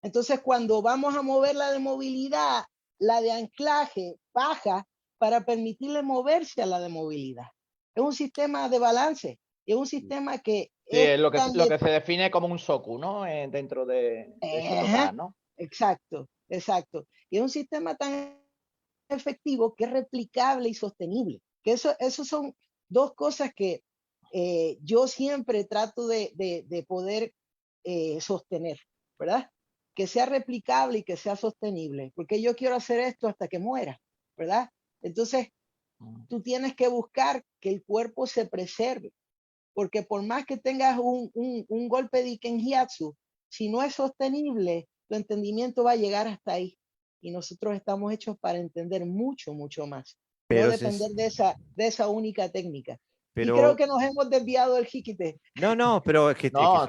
Entonces, cuando vamos a mover la de movilidad, la de anclaje baja para permitirle moverse a la de movilidad. Es un sistema de balance, es un sistema que Sí, es lo que se define como un soku, ¿no? Dentro de Shotokan, ¿no? Exacto. Y es un sistema tan efectivo que es replicable y sostenible. Que eso son dos cosas que yo siempre trato de poder sostener, ¿verdad? Que sea replicable y que sea sostenible, porque yo quiero hacer esto hasta que muera, ¿verdad? Entonces, tú tienes que buscar que el cuerpo se preserve, porque por más que tengas un golpe de Ikenjitsu, si no es sostenible, tu entendimiento va a llegar hasta ahí. Y nosotros estamos hechos para entender mucho, mucho más. Pero no depender de esa única técnica. Y pero creo que nos hemos desviado del Hikite. no, pero es que No,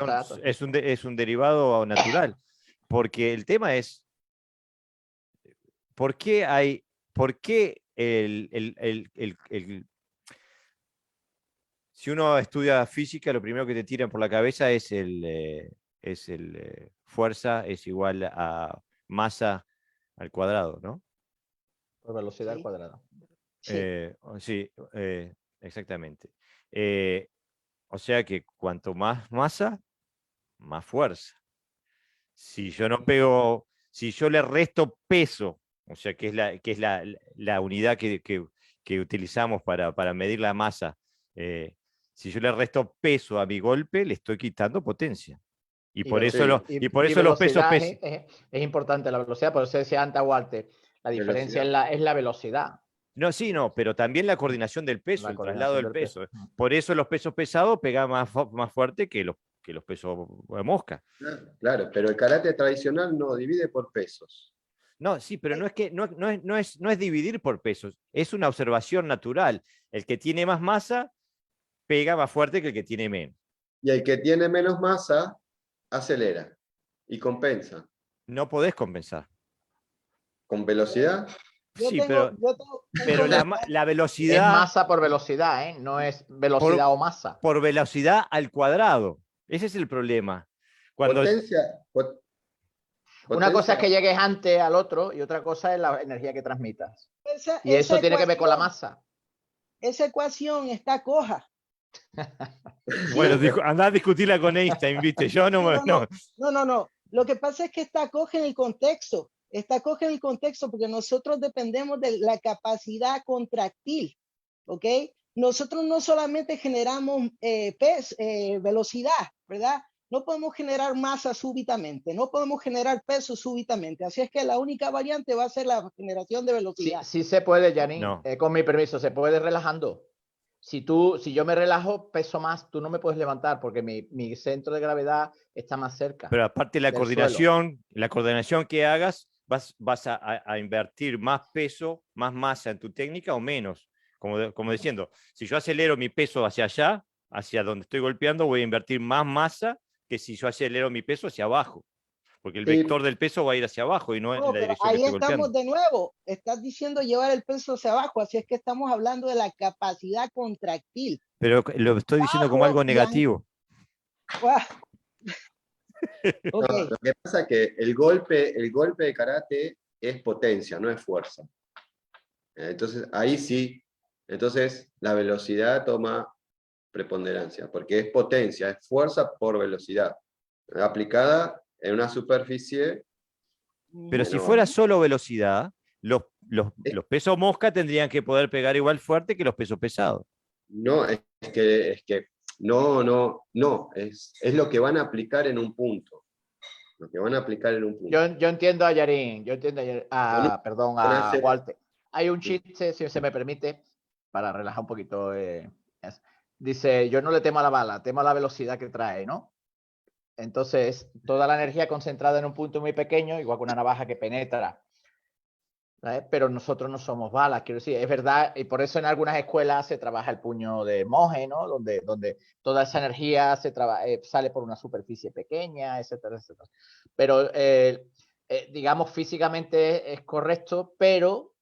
es un derivado natural. Porque el tema es, ¿por qué si uno estudia física, lo primero que te tiran por la cabeza es fuerza es igual a masa al cuadrado, ¿no? por velocidad al Sí. cuadrado. Sí. Exactamente. O sea que cuanto más masa, más fuerza. Si yo no pego, si yo le resto peso, o sea que es la unidad que utilizamos para medir la masa, si yo le resto peso a mi golpe, le estoy quitando potencia. Y por eso, los pesos velocidad pesan. es importante la velocidad, por eso decía antes Walter, la diferencia es la velocidad. No, pero también la coordinación del peso, La el traslado coordinación del del peso. Por eso los pesos pesados pegan más fuerte que los pesos de mosca. Claro, pero el karate tradicional no divide por pesos. No, sí, pero no es que no es dividir por pesos, es una observación natural. El que tiene más masa pega más fuerte que el que tiene menos. Y el que tiene menos masa acelera y compensa. No podés compensar. ¿Con velocidad? Sí, pero la Es velocidad masa por velocidad, ¿eh? No es velocidad o masa. por velocidad al cuadrado. Ese es el problema. Cuando Potencia. Una cosa es que Potencia. llegues antes al otro y otra cosa es la energía que transmitas. Y esa eso tiene que ver con la ecuación- masa. Esa ecuación está coja. Bueno, andá a discutirla con Einstein, ¿viste? Yo no me. No. Lo que pasa es que está coja en el contexto. Está coja en el contexto porque nosotros dependemos de la capacidad contractil, ¿ok? Nosotros no solamente generamos velocidad, ¿verdad? No podemos generar masa súbitamente, no podemos generar peso súbitamente. Así es que la única variante va a ser la generación de velocidad. Sí se puede, Janine. No. Con mi permiso, se puede relajando. si yo me relajo, peso más, tú no me puedes levantar porque mi centro de gravedad está más cerca Pero aparte del suelo. la coordinación que hagas, vas a invertir más peso, más masa en tu técnica o menos. Como diciendo, si yo acelero mi peso hacia allá, hacia donde estoy golpeando, voy a invertir más masa que si yo acelero mi peso hacia abajo. Porque el Sí, vector del peso va a ir hacia abajo y no en No, la pero dirección que ahí estoy estamos golpeando. de nuevo. Estás diciendo llevar el peso hacia abajo, así es que estamos hablando de la capacidad contractil. Pero lo estoy diciendo como Bajo algo negativo. Ah, no, ok, lo que pasa es que el golpe de karate es potencia, no es fuerza. Entonces, ahí sí, entonces la velocidad toma preponderancia, porque es potencia, es fuerza por velocidad, aplicada en una superficie Pero si menor. fuera solo velocidad, Eh, los pesos mosca tendrían que poder pegar igual fuerte que los pesos pesados. No, es que no, es lo que van a aplicar en un punto. Lo que van a aplicar en un punto. Yo entiendo a Yarín, Con un- perdón, van a a hacer- Walter. Hay un sí, chiste, si se me permite, para relajar un poquito. Dice, yo no le temo a la bala, temo a la velocidad que trae, ¿no? Entonces, toda la energía concentrada en un punto muy pequeño, igual que una navaja que penetra, ¿sabes? Pero nosotros no somos balas, quiero decir, es verdad, y por eso en algunas escuelas se trabaja el puño de monje, ¿no? Donde toda esa energía sale por una superficie pequeña, etcétera, etcétera. Pero, digamos, físicamente es correcto, pero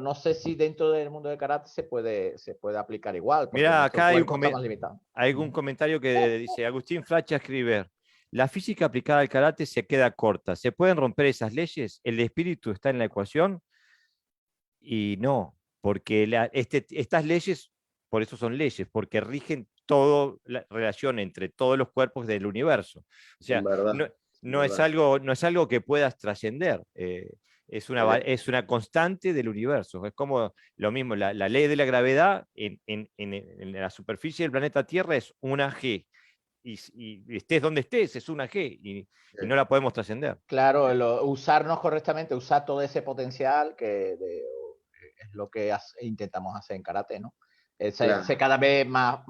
no sé si dentro del mundo del karate se puede aplicar igual, porque Mira, nuestro acá hay cuerpo está más limitado. hay un comentario que dice Agustín Flacha escribe, la física aplicada al karate se queda corta. ¿Se pueden romper esas leyes? ¿El espíritu está en la ecuación? Y no, porque estas leyes, por eso son leyes, porque rigen toda la relación entre todos los cuerpos del universo. O en sea, verdad, en verdad. no es algo que puedas trascender. El- Es una constante del universo. Es como lo mismo, la ley de la gravedad en la superficie del planeta Tierra es una G. Y estés donde estés, es una G. Y no la podemos trascender. Claro, usarnos correctamente, usar todo ese potencial es lo que intentamos hacer en karate, ¿no? claro, Cada vez más.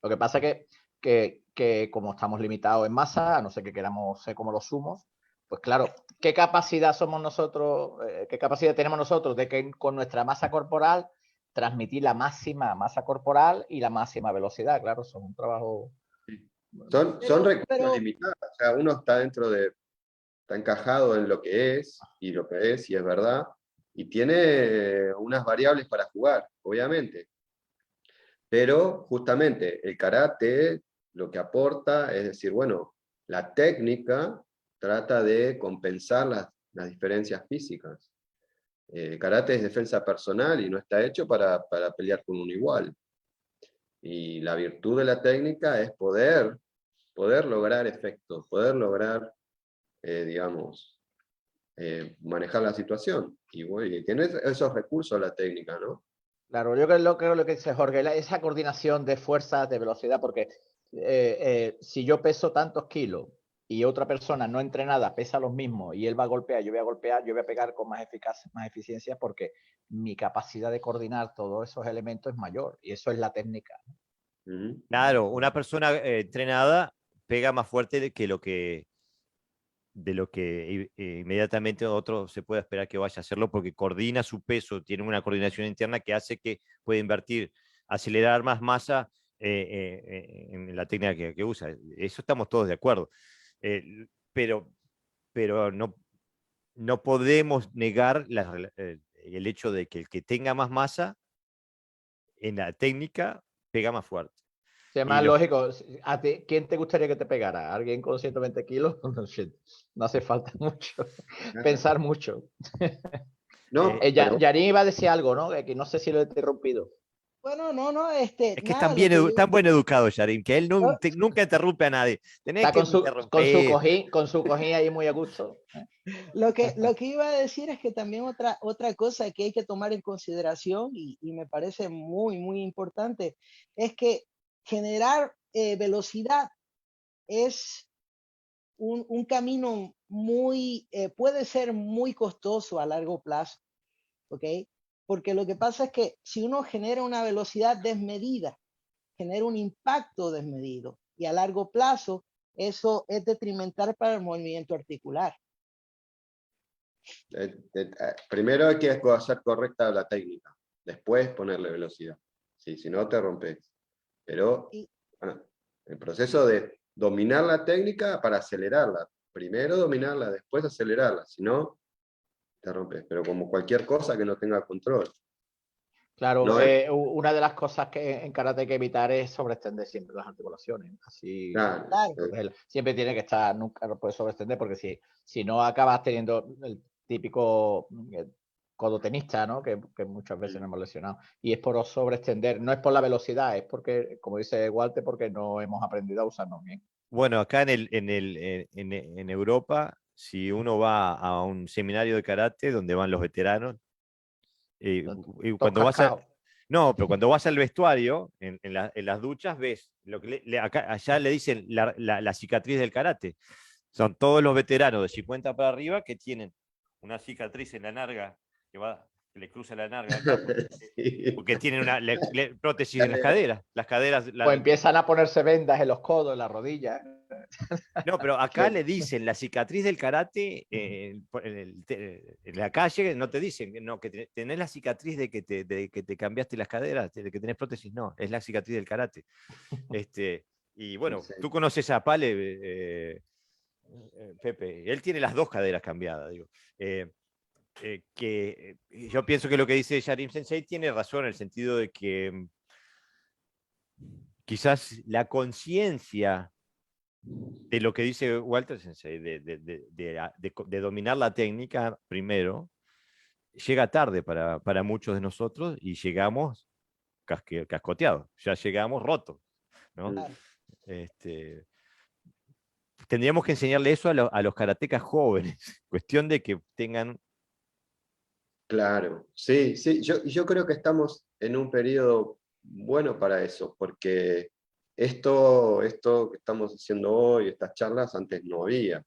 Lo que pasa es que como estamos limitados en masa, a no ser que queramos ser como los sumos, pues claro, ¿qué capacidad somos nosotros, qué capacidad tenemos nosotros de que con nuestra masa corporal transmitir la máxima masa corporal y la máxima velocidad? Claro, son un trabajo. sí. Son recursos pero limitados. O sea, uno está está encajado en lo que es, y lo que es, y es verdad, y tiene unas variables para jugar, obviamente. Pero justamente el karate lo que aporta es decir, bueno, la técnica trata de compensar las diferencias físicas. El karate es defensa personal y no está hecho para pelear con un igual. Y la virtud de la técnica es poder lograr efectos, poder lograr, digamos, manejar la situación. Y bueno, y tiene esos recursos la técnica, ¿no? Claro, yo creo lo que dice Jorge, esa coordinación de fuerzas, de velocidad, porque si yo peso tantos kilos y otra persona no entrenada pesa los mismos y él va a golpear, yo voy a pegar con más eficacia, más eficiencia porque mi capacidad de coordinar todos esos elementos es mayor y eso es la técnica. Ujú. Claro, una persona entrenada pega más fuerte de lo que inmediatamente otro se puede esperar que vaya a hacerlo porque coordina su peso, tiene una coordinación interna que hace que pueda invertir, acelerar más masa en la técnica que usa. Eso estamos todos de acuerdo. Eh, pero pero no podemos negar el hecho de que el que tenga más masa en la técnica pega más fuerte. Si es Y más los, lógico, ¿quién te gustaría que te pegara? ¿Alguien con 120 kilos? No hace falta mucho, pensar mucho. No, pero Yarin iba a decir algo, ¿no? Que no sé si lo he interrumpido. bueno, no, es que es nada, lo que yo, tan buen educado, Yarin, que él yo- nunca interrumpe a nadie. Tenés Está que con interrumpir. su cojín ahí muy a gusto. lo que iba a decir es que también otra cosa que hay que tomar en consideración y me parece muy importante es que generar velocidad es un camino puede ser muy costoso a largo plazo, ¿ok? porque lo que pasa es que si uno genera una velocidad desmedida, genera un impacto desmedido y a largo plazo eso es detrimental para el movimiento articular. Primero hay que hacer correcta la técnica, después ponerle velocidad. Sí, si no te rompes. Pero bueno, el proceso de dominar la técnica para acelerarla. Primero dominarla, después acelerarla. Si no, te rompes. Pero como cualquier cosa que no tenga control. Claro, No una de las cosas que en karate hay que evitar es sobreextender siempre las articulaciones. Así, claro, siempre tiene que estar, nunca lo puedes sobreextender porque si no acabas teniendo el típico codo tenista, ¿no? Que muchas veces nos hemos lesionado. Y es por sobreextender, no es por la velocidad, es porque, como dice Walter, porque no hemos aprendido a usarnos bien. Bueno, acá en Europa, si uno va a un seminario de karate donde van los veteranos, y cuando vas a, no, pero cuando vas al vestuario, en las duchas, ves lo que allá le dicen la cicatriz del karate. Son todos los veteranos de 50 para arriba que tienen una cicatriz en la narga que le cruza la narga acá porque tienen una prótesis en las caderas. Las caderas. O empiezan a ponerse vendas en los codos, en las rodillas. No, pero acá le dicen la cicatriz del karate en la calle, no te dicen no, que tenés la cicatriz de que te cambiaste las caderas, de que tenés prótesis, no, es la cicatriz del karate. Y bueno, tú conoces a Pale, Pepe, él tiene las dos caderas cambiadas, digo. Yo pienso que lo que dice Yarim Sensei tiene razón en el sentido de que quizás la conciencia de lo que dice Walter Sensei, de dominar la técnica primero, llega tarde para muchos de nosotros y llegamos cascoteados, ya llegamos rotos, ¿no? Tendríamos que enseñarle eso a los karatecas jóvenes, cuestión de que tengan... Claro, sí, sí, yo creo que estamos en un periodo bueno para eso, porque esto que estamos haciendo hoy, estas charlas, antes no había.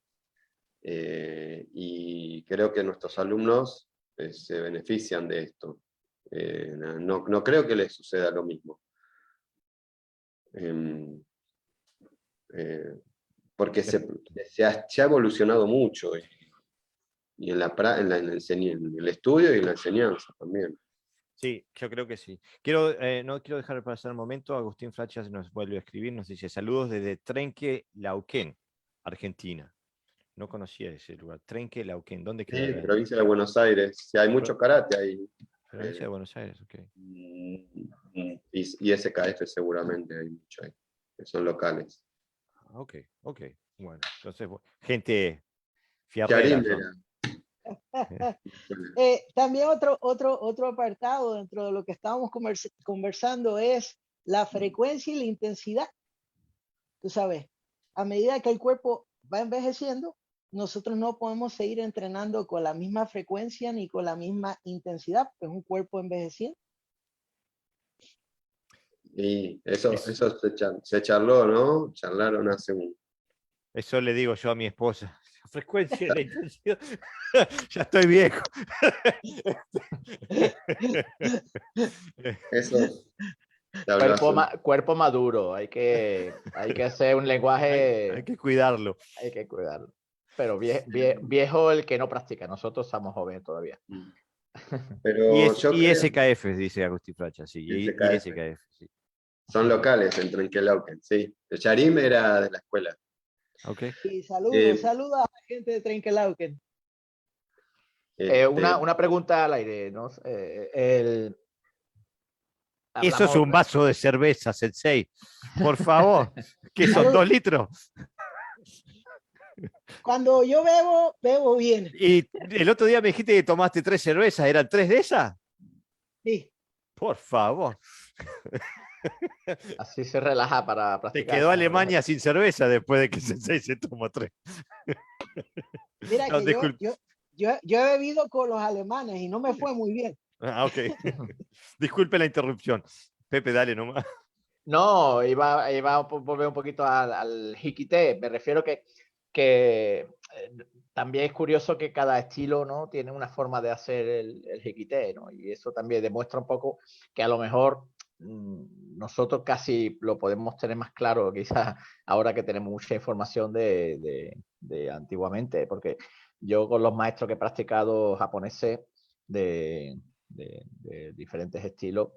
Y creo que nuestros alumnos se benefician de esto. No creo que les suceda lo mismo. Porque se ha evolucionado mucho y en el estudio y en la enseñanza también. Sí, yo creo que sí. No quiero dejar de pasar un momento. Agustín Flachas nos vuelve a escribir, nos dice saludos desde Trenque Lauquén, Argentina. No conocía ese lugar. Trenque Lauquén, ¿dónde queda? Sí, provincia de Buenos Aires. Sí, hay mucho karate ahí. Provincia de Buenos Aires, ok. Y SKF seguramente hay mucho ahí, que son locales. Ok. Bueno, entonces, gente fierrera. También otro apartado dentro de lo que estábamos conversando es la frecuencia y la intensidad. Tú sabes, a medida que el cuerpo va envejeciendo, nosotros no podemos seguir entrenando con la misma frecuencia ni con la misma intensidad, pues es un cuerpo envejeciendo. Y eso se charló, ¿no? Charlaron hace un... Eso le digo yo a mi esposa. La frecuencia y la intensidad. Ya estoy viejo. Eso. Cuerpo maduro, hay que hacer un lenguaje. Hay que cuidarlo. Hay que cuidarlo. Pero viejo el que no practica, nosotros somos jóvenes todavía. Pero y SKF, dice Agustín Flacha, sí. Y SKF, sí. Son locales en Trenquelauquen, sí. El Yarim era de la escuela. Okay. Y saludos a la gente de Trenquelauquen. Una pregunta al aire, ¿no? Eso es un vaso de cerveza, Sensei. Por favor, ¿qué son 2 litros? Cuando yo bebo bien. Y el otro día me dijiste que tomaste 3 cervezas, ¿eran 3 de esas? Sí. Por favor. Así se relaja para practicar. Te quedó Alemania sin cerveza después de que Sensei se tomó 3. Mira, no, que yo he bebido con los alemanes y no me fue muy bien. Ah, ok. Disculpe la interrupción. Pepe, dale nomás. No, iba a volver un poquito al hikite. Me refiero que también es curioso que cada estilo, ¿no?, tiene una forma de hacer el jiquité, ¿no? Y eso también demuestra un poco que a lo mejor nosotros casi lo podemos tener más claro, quizás ahora que tenemos mucha información de antiguamente, porque yo con los maestros que he practicado japoneses de diferentes estilos,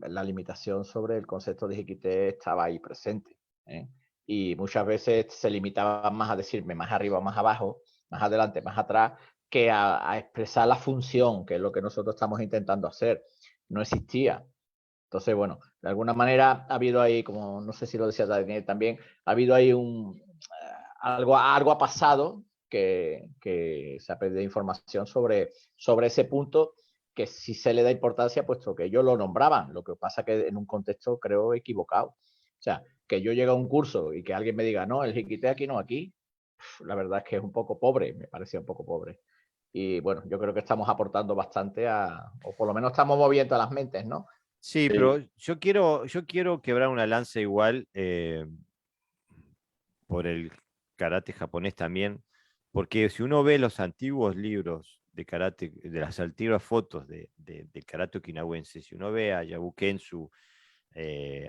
la limitación sobre el concepto de jiquité estaba ahí presente, ¿eh? Y muchas veces se limitaban más a decirme más arriba, más abajo, más adelante, más atrás, que a expresar la función, que es lo que nosotros estamos intentando hacer. No existía. Entonces, bueno, de alguna manera ha habido ahí, como no sé si lo decía Daniel también, ha habido ahí algo ha pasado que se ha perdido información sobre ese punto, que sí se le da importancia, puesto que ellos lo nombraban. Lo que pasa que en un contexto, creo, equivocado. O sea, que yo llegue a un curso y que alguien me diga, no, el jiquité aquí no, aquí, la verdad es que es un poco pobre, me parecía un poco pobre. Y bueno, yo creo que estamos aportando bastante o por lo menos estamos moviendo a las mentes, ¿no? Sí, pero yo quiero quebrar una lanza igual por el karate japonés también, porque si uno ve los antiguos libros de karate, de las antiguas fotos del karate okinawense, si uno ve a Yabukensu,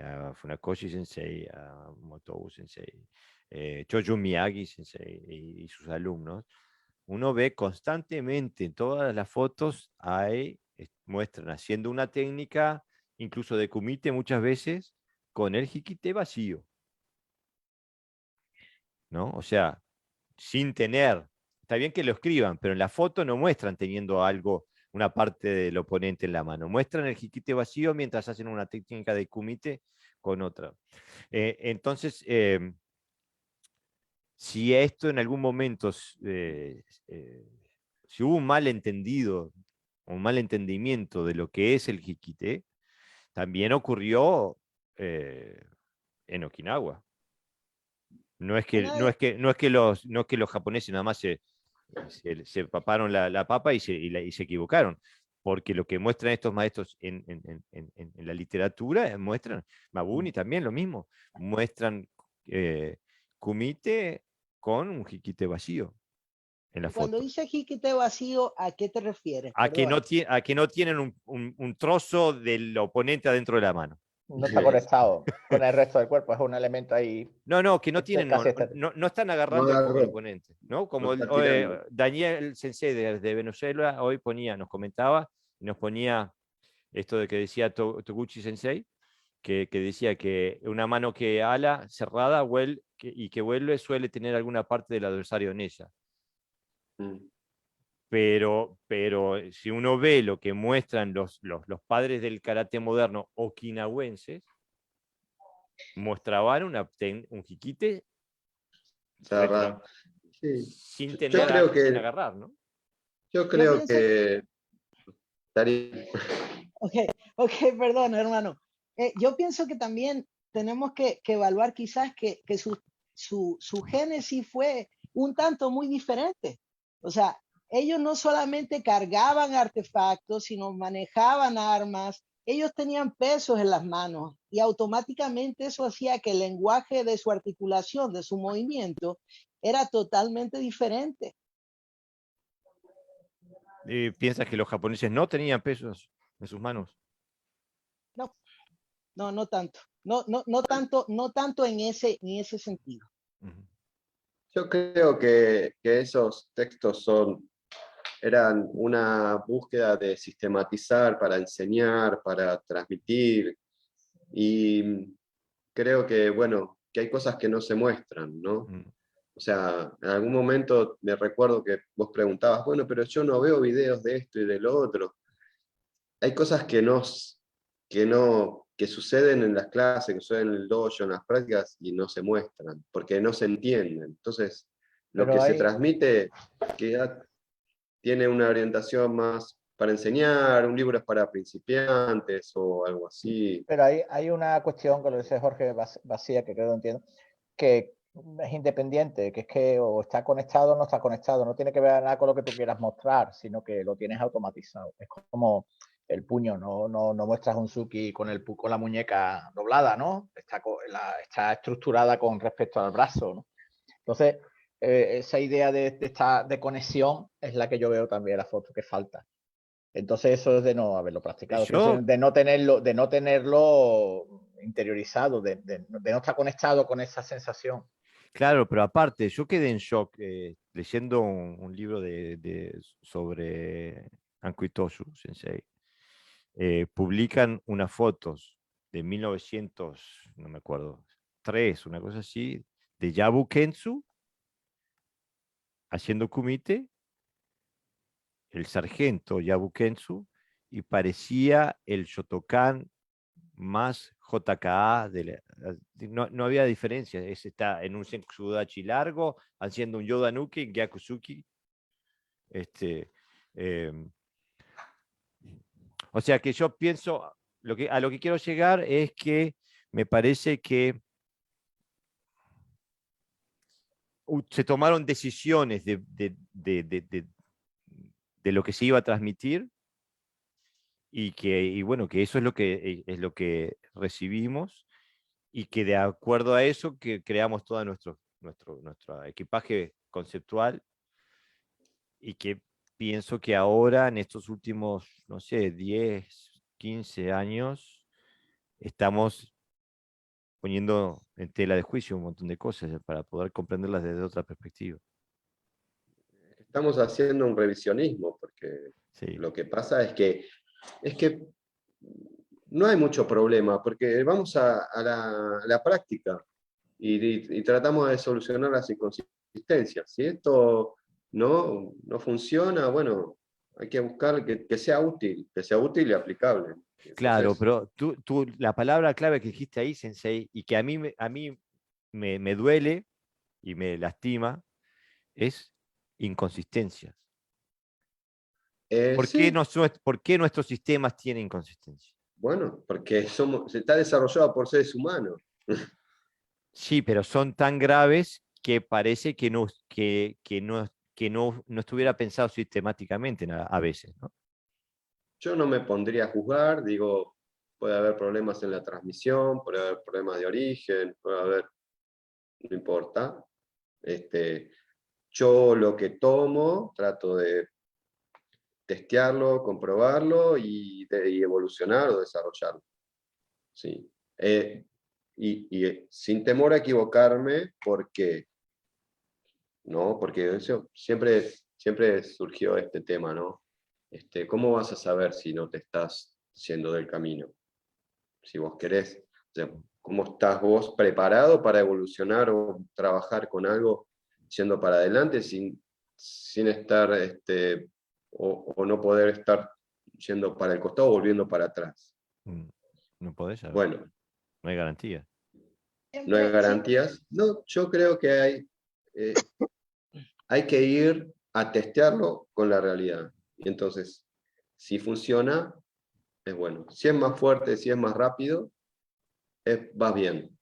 a Funakoshi Sensei, a Motobu Sensei, Choju Miyagi Sensei y sus alumnos, uno ve constantemente en todas las fotos, muestran haciendo una técnica, incluso de kumite muchas veces, con el jikite vacío, ¿no? O sea, sin tener, está bien que lo escriban, pero en la foto no muestran teniendo algo, una parte del oponente en la mano. Muestran el jiquite vacío mientras hacen una técnica de kumite con otra. Entonces, si esto en algún momento, si hubo un malentendido, un mal entendimiento de lo que es el jiquite, también ocurrió en Okinawa. No es que los japoneses nada más se paparon la papa y se equivocaron, porque lo que muestran estos maestros en la literatura, muestran, Mabuni también lo mismo, muestran kumite con un jiquite vacío en la Cuando foto. dice jiquité vacío, ¿a qué te refieres? A que Perdona. no tienen un trozo del oponente adentro de la mano. No está conectado con el resto del cuerpo, es un elemento ahí. No, que no tienen, Casi no están No agarrando como el agarró, oponente, ¿no? Como no está tirando. Daniel Sensei de Venezuela hoy nos comentaba, y nos ponía esto de que decía Toguchi Sensei, que decía que una mano que ala cerrada y que vuelve suele tener alguna parte del adversario en ella. Pero si uno ve lo que muestran los padres del karate moderno okinawenses, mostraban un jiquite Sí. sin Yo creo sin que, agarrar, ¿no? yo Yo creo pienso, que ok, perdón, hermano. Yo pienso que también tenemos que evaluar quizás que su génesis fue un tanto muy diferente. O sea, ellos no solamente cargaban artefactos, sino manejaban armas, ellos tenían pesos en las manos y automáticamente eso hacía que el lenguaje de su articulación, de su movimiento, era totalmente diferente. ¿Piensas que los japoneses no tenían pesos en sus manos? No, no tanto. No tanto en ese sentido. yo creo que esos textos eran una búsqueda de sistematizar para enseñar, para transmitir, y creo que, bueno, que hay cosas que no se muestran, ¿no? O sea, en algún momento me recuerdo que vos preguntabas, bueno, pero yo no veo videos de esto y de lo otro. Hay cosas que suceden en las clases, que suceden en el dojo, en las prácticas, y no se muestran, porque no se entienden. Entonces, lo Pero que se hay, transmite queda tiene una orientación más para enseñar, un libro es para principiantes o algo así. pero hay una cuestión que lo dice Jorge Vacía, que creo que entiendo, que es independiente, que es que o está conectado o no está conectado, no tiene que ver nada con lo que tú quieras mostrar, sino que lo tienes automatizado. Es como el puño, no muestras un suki con la muñeca doblada, ¿no? Está estructurada con respecto al brazo, ¿no? Entonces, esa idea de conexión es la que yo veo también en la foto que falta. Entonces eso es de no haberlo practicado, de no tenerlo interiorizado, de no estar conectado con esa sensación. Claro, pero aparte, yo quedé en shock leyendo un libro sobre Anko Itosu Sensei. Publican unas fotos de 1900, no me acuerdo, 3, una cosa así, de Yabu Kensu haciendo kumite, el sargento Yabu Kensu, y parecía el Shotokan más JKA. No había diferencia. Está en un Senkudachi largo, haciendo un Yodanuki, Gyakusuki. O sea que yo pienso, a lo que quiero llegar es que me parece que se tomaron decisiones de lo que se iba a transmitir y bueno, que eso es lo que recibimos y que de acuerdo a eso que creamos todo nuestro equipaje conceptual y que pienso que ahora en estos últimos, no sé, 10, 15 años estamos poniendo en tela de juicio un montón de cosas para poder comprenderlas desde otra perspectiva. Estamos haciendo un revisionismo, porque Sí. lo que pasa es que no hay mucho problema, porque vamos a la práctica y tratamos de solucionar las inconsistencias. Si esto no funciona, bueno, hay que buscar que sea útil y aplicable. Claro, Entonces, pero la palabra clave que dijiste ahí, Sensei, y que a mí me duele y me lastima, es inconsistencias. sí, ¿Por qué nuestros sistemas tienen inconsistencias? bueno, porque se está desarrollado por seres humanos. Sí, pero son tan graves que parece que no estuviera pensado sistemáticamente a veces, ¿no? Yo no me pondría a juzgar, digo, puede haber problemas en la transmisión, puede haber problemas de origen, puede haber, no importa. Yo lo que tomo, trato de testearlo, comprobarlo y evolucionar o desarrollarlo. Sí. Y sin temor a equivocarme, porque eso siempre surgió este tema, ¿no? ¿Cómo vas a saber si no te estás yendo del camino? Si vos querés, o sea, ¿cómo estás vos preparado para evolucionar o trabajar con algo yendo para adelante sin estar, o no poder estar yendo para el costado o volviendo para atrás? No podés saber. Bueno, No hay garantía. no hay Siempre, garantías. No, yo creo que hay que ir a testearlo con la realidad. Y entonces, si funciona, es bueno. Si es más fuerte, si es más rápido, va bien.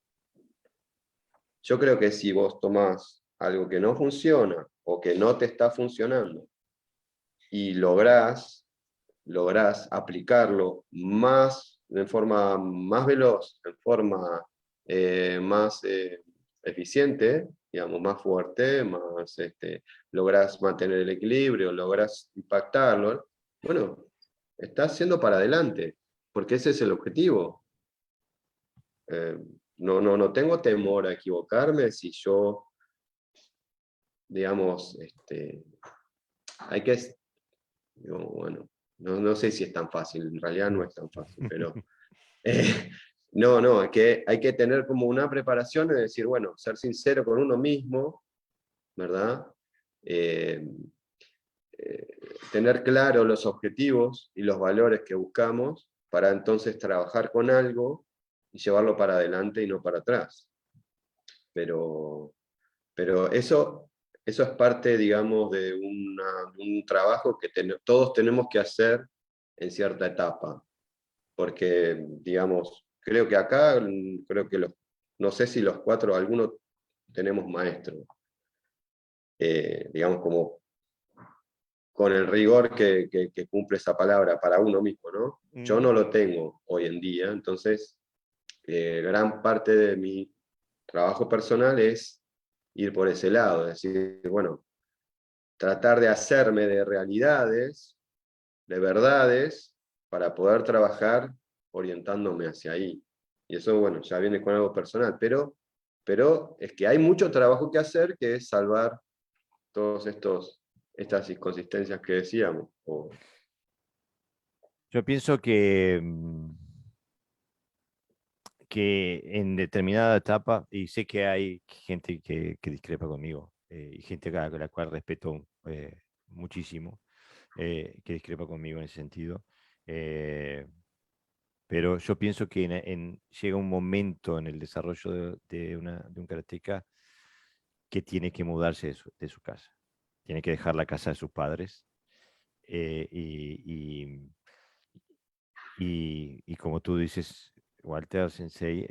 Yo creo que si vos tomás algo que no funciona o que no te está funcionando y lográs aplicarlo de forma más veloz, en forma más eficiente, digamos, más fuerte, lográs mantener el equilibrio, lográs impactarlo, bueno, estás yendo para adelante, porque ese es el objetivo. No tengo temor a equivocarme si yo, digamos, hay que, digo, bueno, no sé si es tan fácil, en realidad no es tan fácil, pero hay que tener como una preparación de decir, bueno, ser sincero con uno mismo, ¿verdad? Eh, Tener claro los objetivos y los valores que buscamos para entonces trabajar con algo y llevarlo para adelante y no para atrás. Pero eso es parte, digamos, de un trabajo que todos tenemos que hacer en cierta etapa. Porque, digamos, creo que acá, no sé si los 4, algunos tenemos maestro. Digamos, como con el rigor que cumple esa palabra para uno mismo, ¿no? Yo no lo tengo hoy en día, entonces gran parte de mi trabajo personal es ir por ese lado, es decir, bueno, tratar de hacerme de realidades, de verdades, para poder trabajar orientándome hacia ahí. Y eso, bueno, ya viene con algo personal, pero es que hay mucho trabajo que hacer, que es salvar todas estas inconsistencias que decíamos. Yo pienso que en determinada etapa, y sé que hay gente que discrepa conmigo, y gente a la cual respeto muchísimo, que discrepa conmigo en ese sentido, pero yo pienso que llega un momento en el desarrollo de un karateca que tiene que mudarse de su casa, tiene que dejar la casa de sus padres, y como tú dices, Walter Sensei,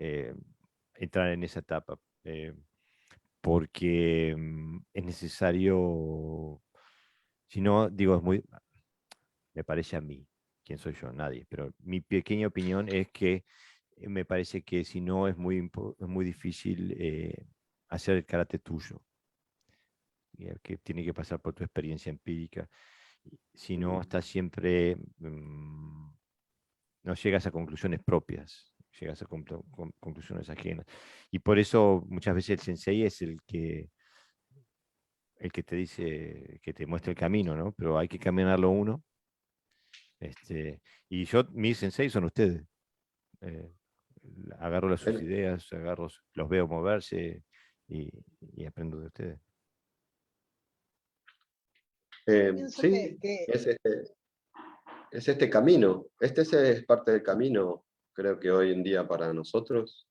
entrar en esa etapa, porque es necesario, si no, digo, me parece a mí, ¿quién soy yo? Nadie, pero mi pequeña opinión es que me parece que si no es muy difícil hacer el karate tuyo, que tiene que pasar por tu experiencia empírica. Si no, estás siempre, no llegas a conclusiones propias, llegas a conclusiones ajenas. Y por eso muchas veces el sensei es el que te dice, que te muestra el camino, ¿no? Pero hay que caminarlo uno. Y mis sensei son ustedes. Eh, agarro sus Bueno, ideas, los veo moverse y aprendo de ustedes. Pienso sí, es este camino. Es parte del camino, creo que hoy en día para nosotros,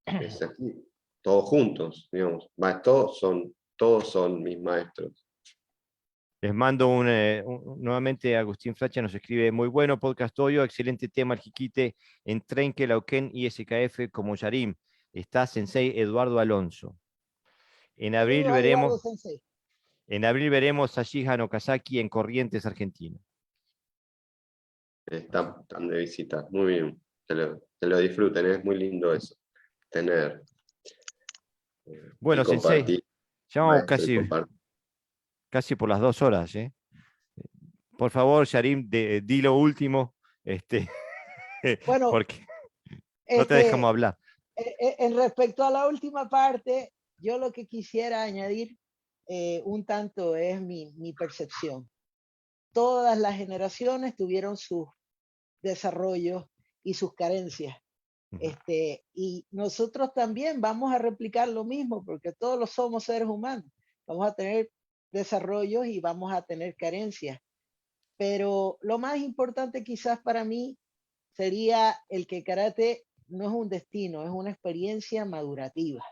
es aquí, todos juntos, digamos. Todos son mis maestros. Les mando nuevamente Agustín Flacha nos escribe, muy bueno podcast hoy, excelente tema el jiquite en Trenque, Lauquén y SKF como Yarim. Está Sensei Eduardo Alonso. En abril Saludos a Eduardo veremos, Sensei. a Shihan Okazaki en Corrientes, Argentina. Están de visita, muy bien. Te lo disfruten, es muy lindo eso. Tener y Bueno, Sensei, compartir, ya vamos maestro, y compartir. casi por las 2 horas, ¿eh? Por favor, Yarim, di lo último, Bueno, porque no te dejamos este, hablar. en respecto a la última parte, yo lo que quisiera añadir un tanto es mi percepción. Todas las generaciones tuvieron sus desarrollos y sus carencias. Y nosotros también vamos a replicar lo mismo, porque todos somos seres humanos. Vamos a tener desarrollos y vamos a tener carencias. Pero lo más importante quizás para mí sería el que karate no es un destino, es una experiencia madurativa.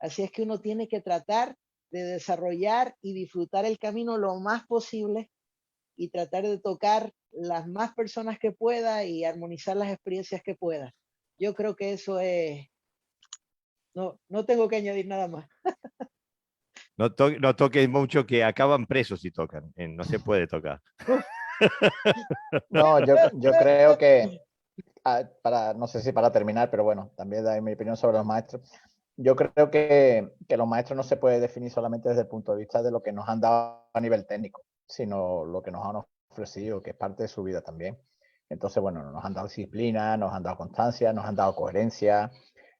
Así es que uno tiene que tratar de desarrollar y disfrutar el camino lo más posible y tratar de tocar las más personas que pueda y armonizar las experiencias que pueda. Yo creo que eso es, no tengo que añadir nada más. No toques mucho, que acaban presos si tocan. No se puede tocar. No, yo creo que, no sé si para terminar, pero bueno, también dar mi opinión sobre los maestros. Yo creo que los maestros no se puede definir solamente desde el punto de vista de lo que nos han dado a nivel técnico, sino lo que nos han ofrecido, que es parte de su vida también. Entonces, bueno, nos han dado disciplina, nos han dado constancia, nos han dado coherencia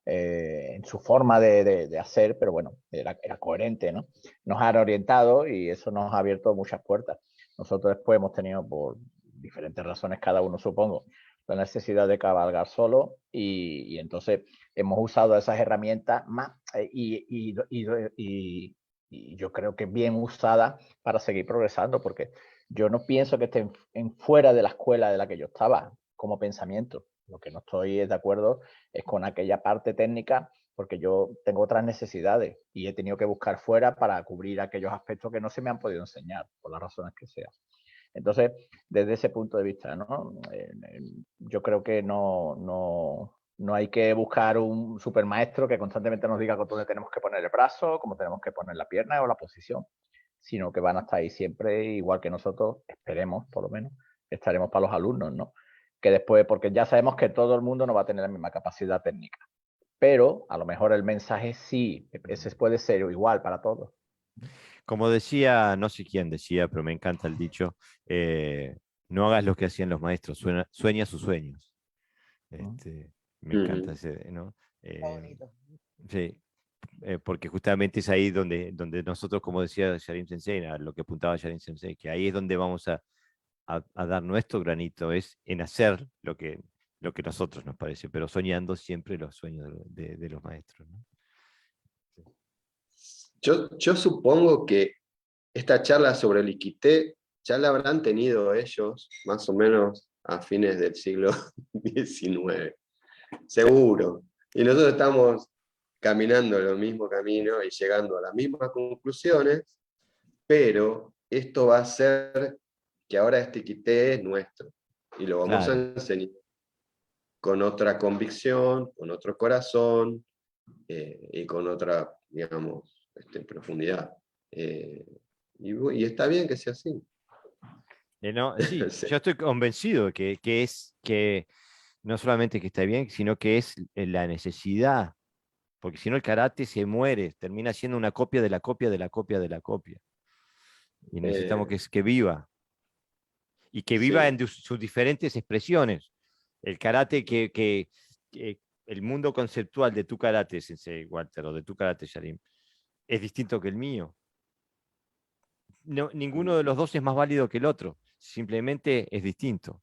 en su forma de hacer, pero bueno, era coherente, ¿no? Nos han orientado y eso nos ha abierto muchas puertas. Nosotros después hemos tenido, por diferentes razones cada uno supongo, la necesidad de cabalgar solo y entonces hemos usado esas herramientas más y yo creo que bien usada para seguir progresando, porque yo no pienso que estén fuera de la escuela de la que yo estaba como pensamiento. Lo que no estoy de acuerdo es con aquella parte técnica, porque yo tengo otras necesidades y he tenido que buscar fuera para cubrir aquellos aspectos que no se me han podido enseñar, por las razones que sean. Entonces, desde ese punto de vista, ¿no? Yo creo que no hay que buscar un supermaestro que constantemente nos diga dónde tenemos que poner el brazo, cómo tenemos que poner la pierna o la posición, sino que van a estar ahí siempre, igual que nosotros, esperemos, por lo menos, estaremos para los alumnos, ¿no? Que después, porque ya sabemos que todo el mundo no va a tener la misma capacidad técnica, pero a lo mejor el mensaje sí, ese puede ser igual para todos. Como decía, no sé quién decía, pero me encanta el dicho, no hagas lo que hacían los maestros, sueña sus sueños. Me encanta ese, ¿no? Está bonito. Sí, porque justamente es ahí donde nosotros, como decía Sharim Sensei, a lo que apuntaba Sharim Sensei, que ahí es donde vamos a dar nuestro granito, es en hacer lo que nosotros nos parece, pero soñando siempre los sueños de los maestros, ¿no? Yo supongo que esta charla sobre el Iquité ya la habrán tenido ellos más o menos a fines del siglo XIX, seguro. Y nosotros estamos caminando el mismo camino y llegando a las mismas conclusiones, pero esto va a hacer que ahora este Iquité es nuestro y lo vamos a Claro. enseñar con otra convicción, con otro corazón y con otra, digamos, profundidad. Y está bien que sea así. No, sí, Sí. yo estoy convencido de que no solamente que está bien, sino que es la necesidad, porque si no el karate se muere, termina siendo una copia de la copia de la copia de la copia. Y necesitamos que viva, y que viva Sí. en sus diferentes expresiones. El karate que el mundo conceptual de tu karate, Sensei Walter, o de tu karate, Sharim, es distinto que el mío. No, ninguno de los dos es más válido que el otro, simplemente es distinto.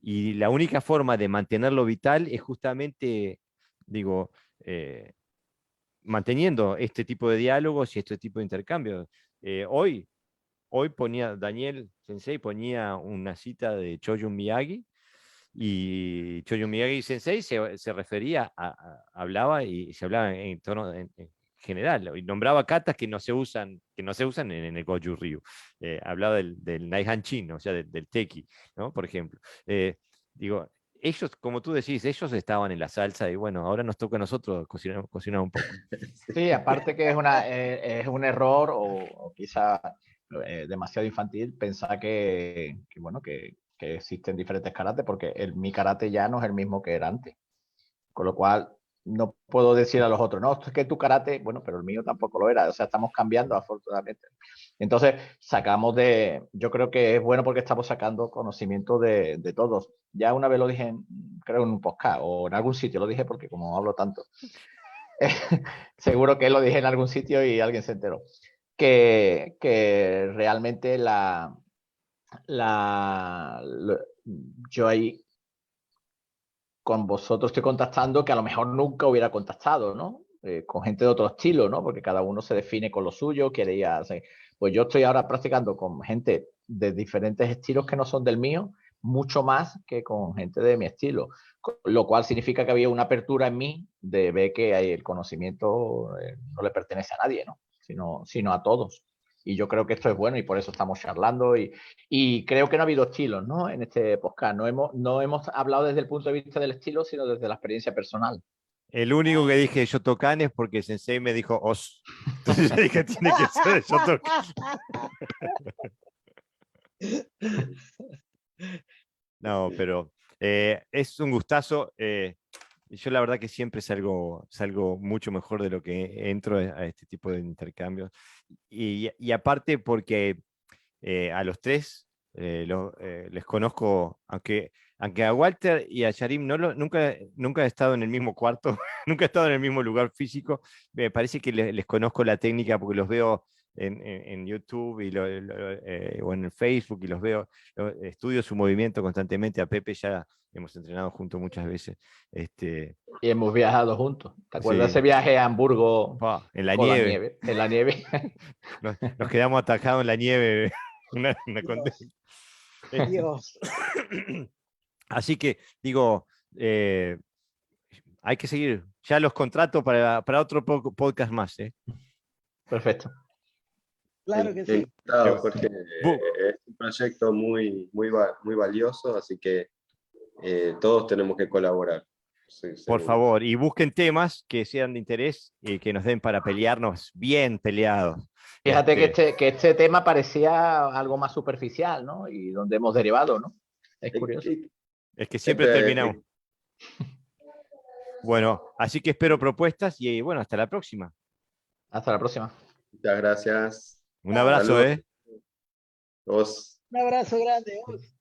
Y la única forma de mantenerlo vital es justamente, digo, manteniendo este tipo de diálogos y este tipo de intercambios. Hoy ponía, Daniel Sensei ponía una cita de Choyun Miyagi, y Choyun Miyagi Sensei se refería hablaba y se hablaba en tono en general, y nombraba katas que no se usan en el Goju Ryu. Hablaba del Naihan Chin, o sea, del Teki, ¿no? Por ejemplo. Digo, ellos, como tú decís, ellos estaban en la salsa y bueno, ahora nos toca a nosotros cocinar un poco. Sí, aparte que es un error o quizá demasiado infantil pensar bueno, que existen diferentes karates, porque mi karate ya no es el mismo que era antes. Con lo cual, no puedo decir a los otros, no, es que tu karate, bueno, pero el mío tampoco lo era. O sea, estamos cambiando afortunadamente. Entonces, yo creo que es bueno porque estamos sacando conocimiento de todos. Ya una vez lo dije, creo en un podcast o en algún sitio, lo dije porque como hablo tanto, seguro que lo dije en algún sitio y alguien se enteró, que realmente yo ahí con vosotros estoy contactando que a lo mejor nunca hubiera contactado, ¿no? Con gente de otro estilo, ¿no? Porque cada uno se define con lo suyo, quería hacer. Pues yo estoy ahora practicando con gente de diferentes estilos que no son del mío, mucho más que con gente de mi estilo, lo cual significa que había una apertura en mí de ver que el conocimiento no le pertenece a nadie, ¿no? Sino a todos. Y yo creo que esto es bueno y por eso estamos charlando y creo que no ha habido estilos, ¿no? En este podcast. No hemos hablado desde el punto de vista del estilo, sino desde la experiencia personal. El único que dije Shotokan es porque Sensei me dijo Os. Entonces yo dije, tiene que ser Shotokan. No, pero es un gustazo. Yo la verdad que siempre salgo mucho mejor de lo que entro a este tipo de intercambios. Y aparte porque a los tres les conozco, aunque a Walter y a Sharim nunca he estado en el mismo cuarto, nunca he estado en el mismo lugar físico. Me parece que les conozco la técnica porque los veo en YouTube o en el Facebook y los veo, estudio su movimiento constantemente. A Pepe ya hemos entrenado juntos muchas veces. Y hemos viajado juntos. ¿Te acuerdas Sí, ese viaje a Hamburgo en la con la nieve. nieve? En la nieve. Nos quedamos atajados en la nieve. Dios, Eh, Dios. Así que digo, hay que seguir. Ya los contratos para otro podcast más. Perfecto. Claro que sí. Encantado, Eh, Jorge. Es un proyecto muy valioso, así que todos tenemos que colaborar. Sí, Por seguro. favor, y busquen temas que sean de interés y que nos den para pelearnos bien peleados. Fíjate que este tema parecía algo más superficial, ¿no? Y donde hemos derivado, ¿no? Es curioso. Es que siempre Este, terminamos. Bueno, así que espero propuestas y bueno, hasta la próxima. Hasta la próxima. Muchas gracias. Un abrazo, Saludos. Todos. Un abrazo grande. Vos.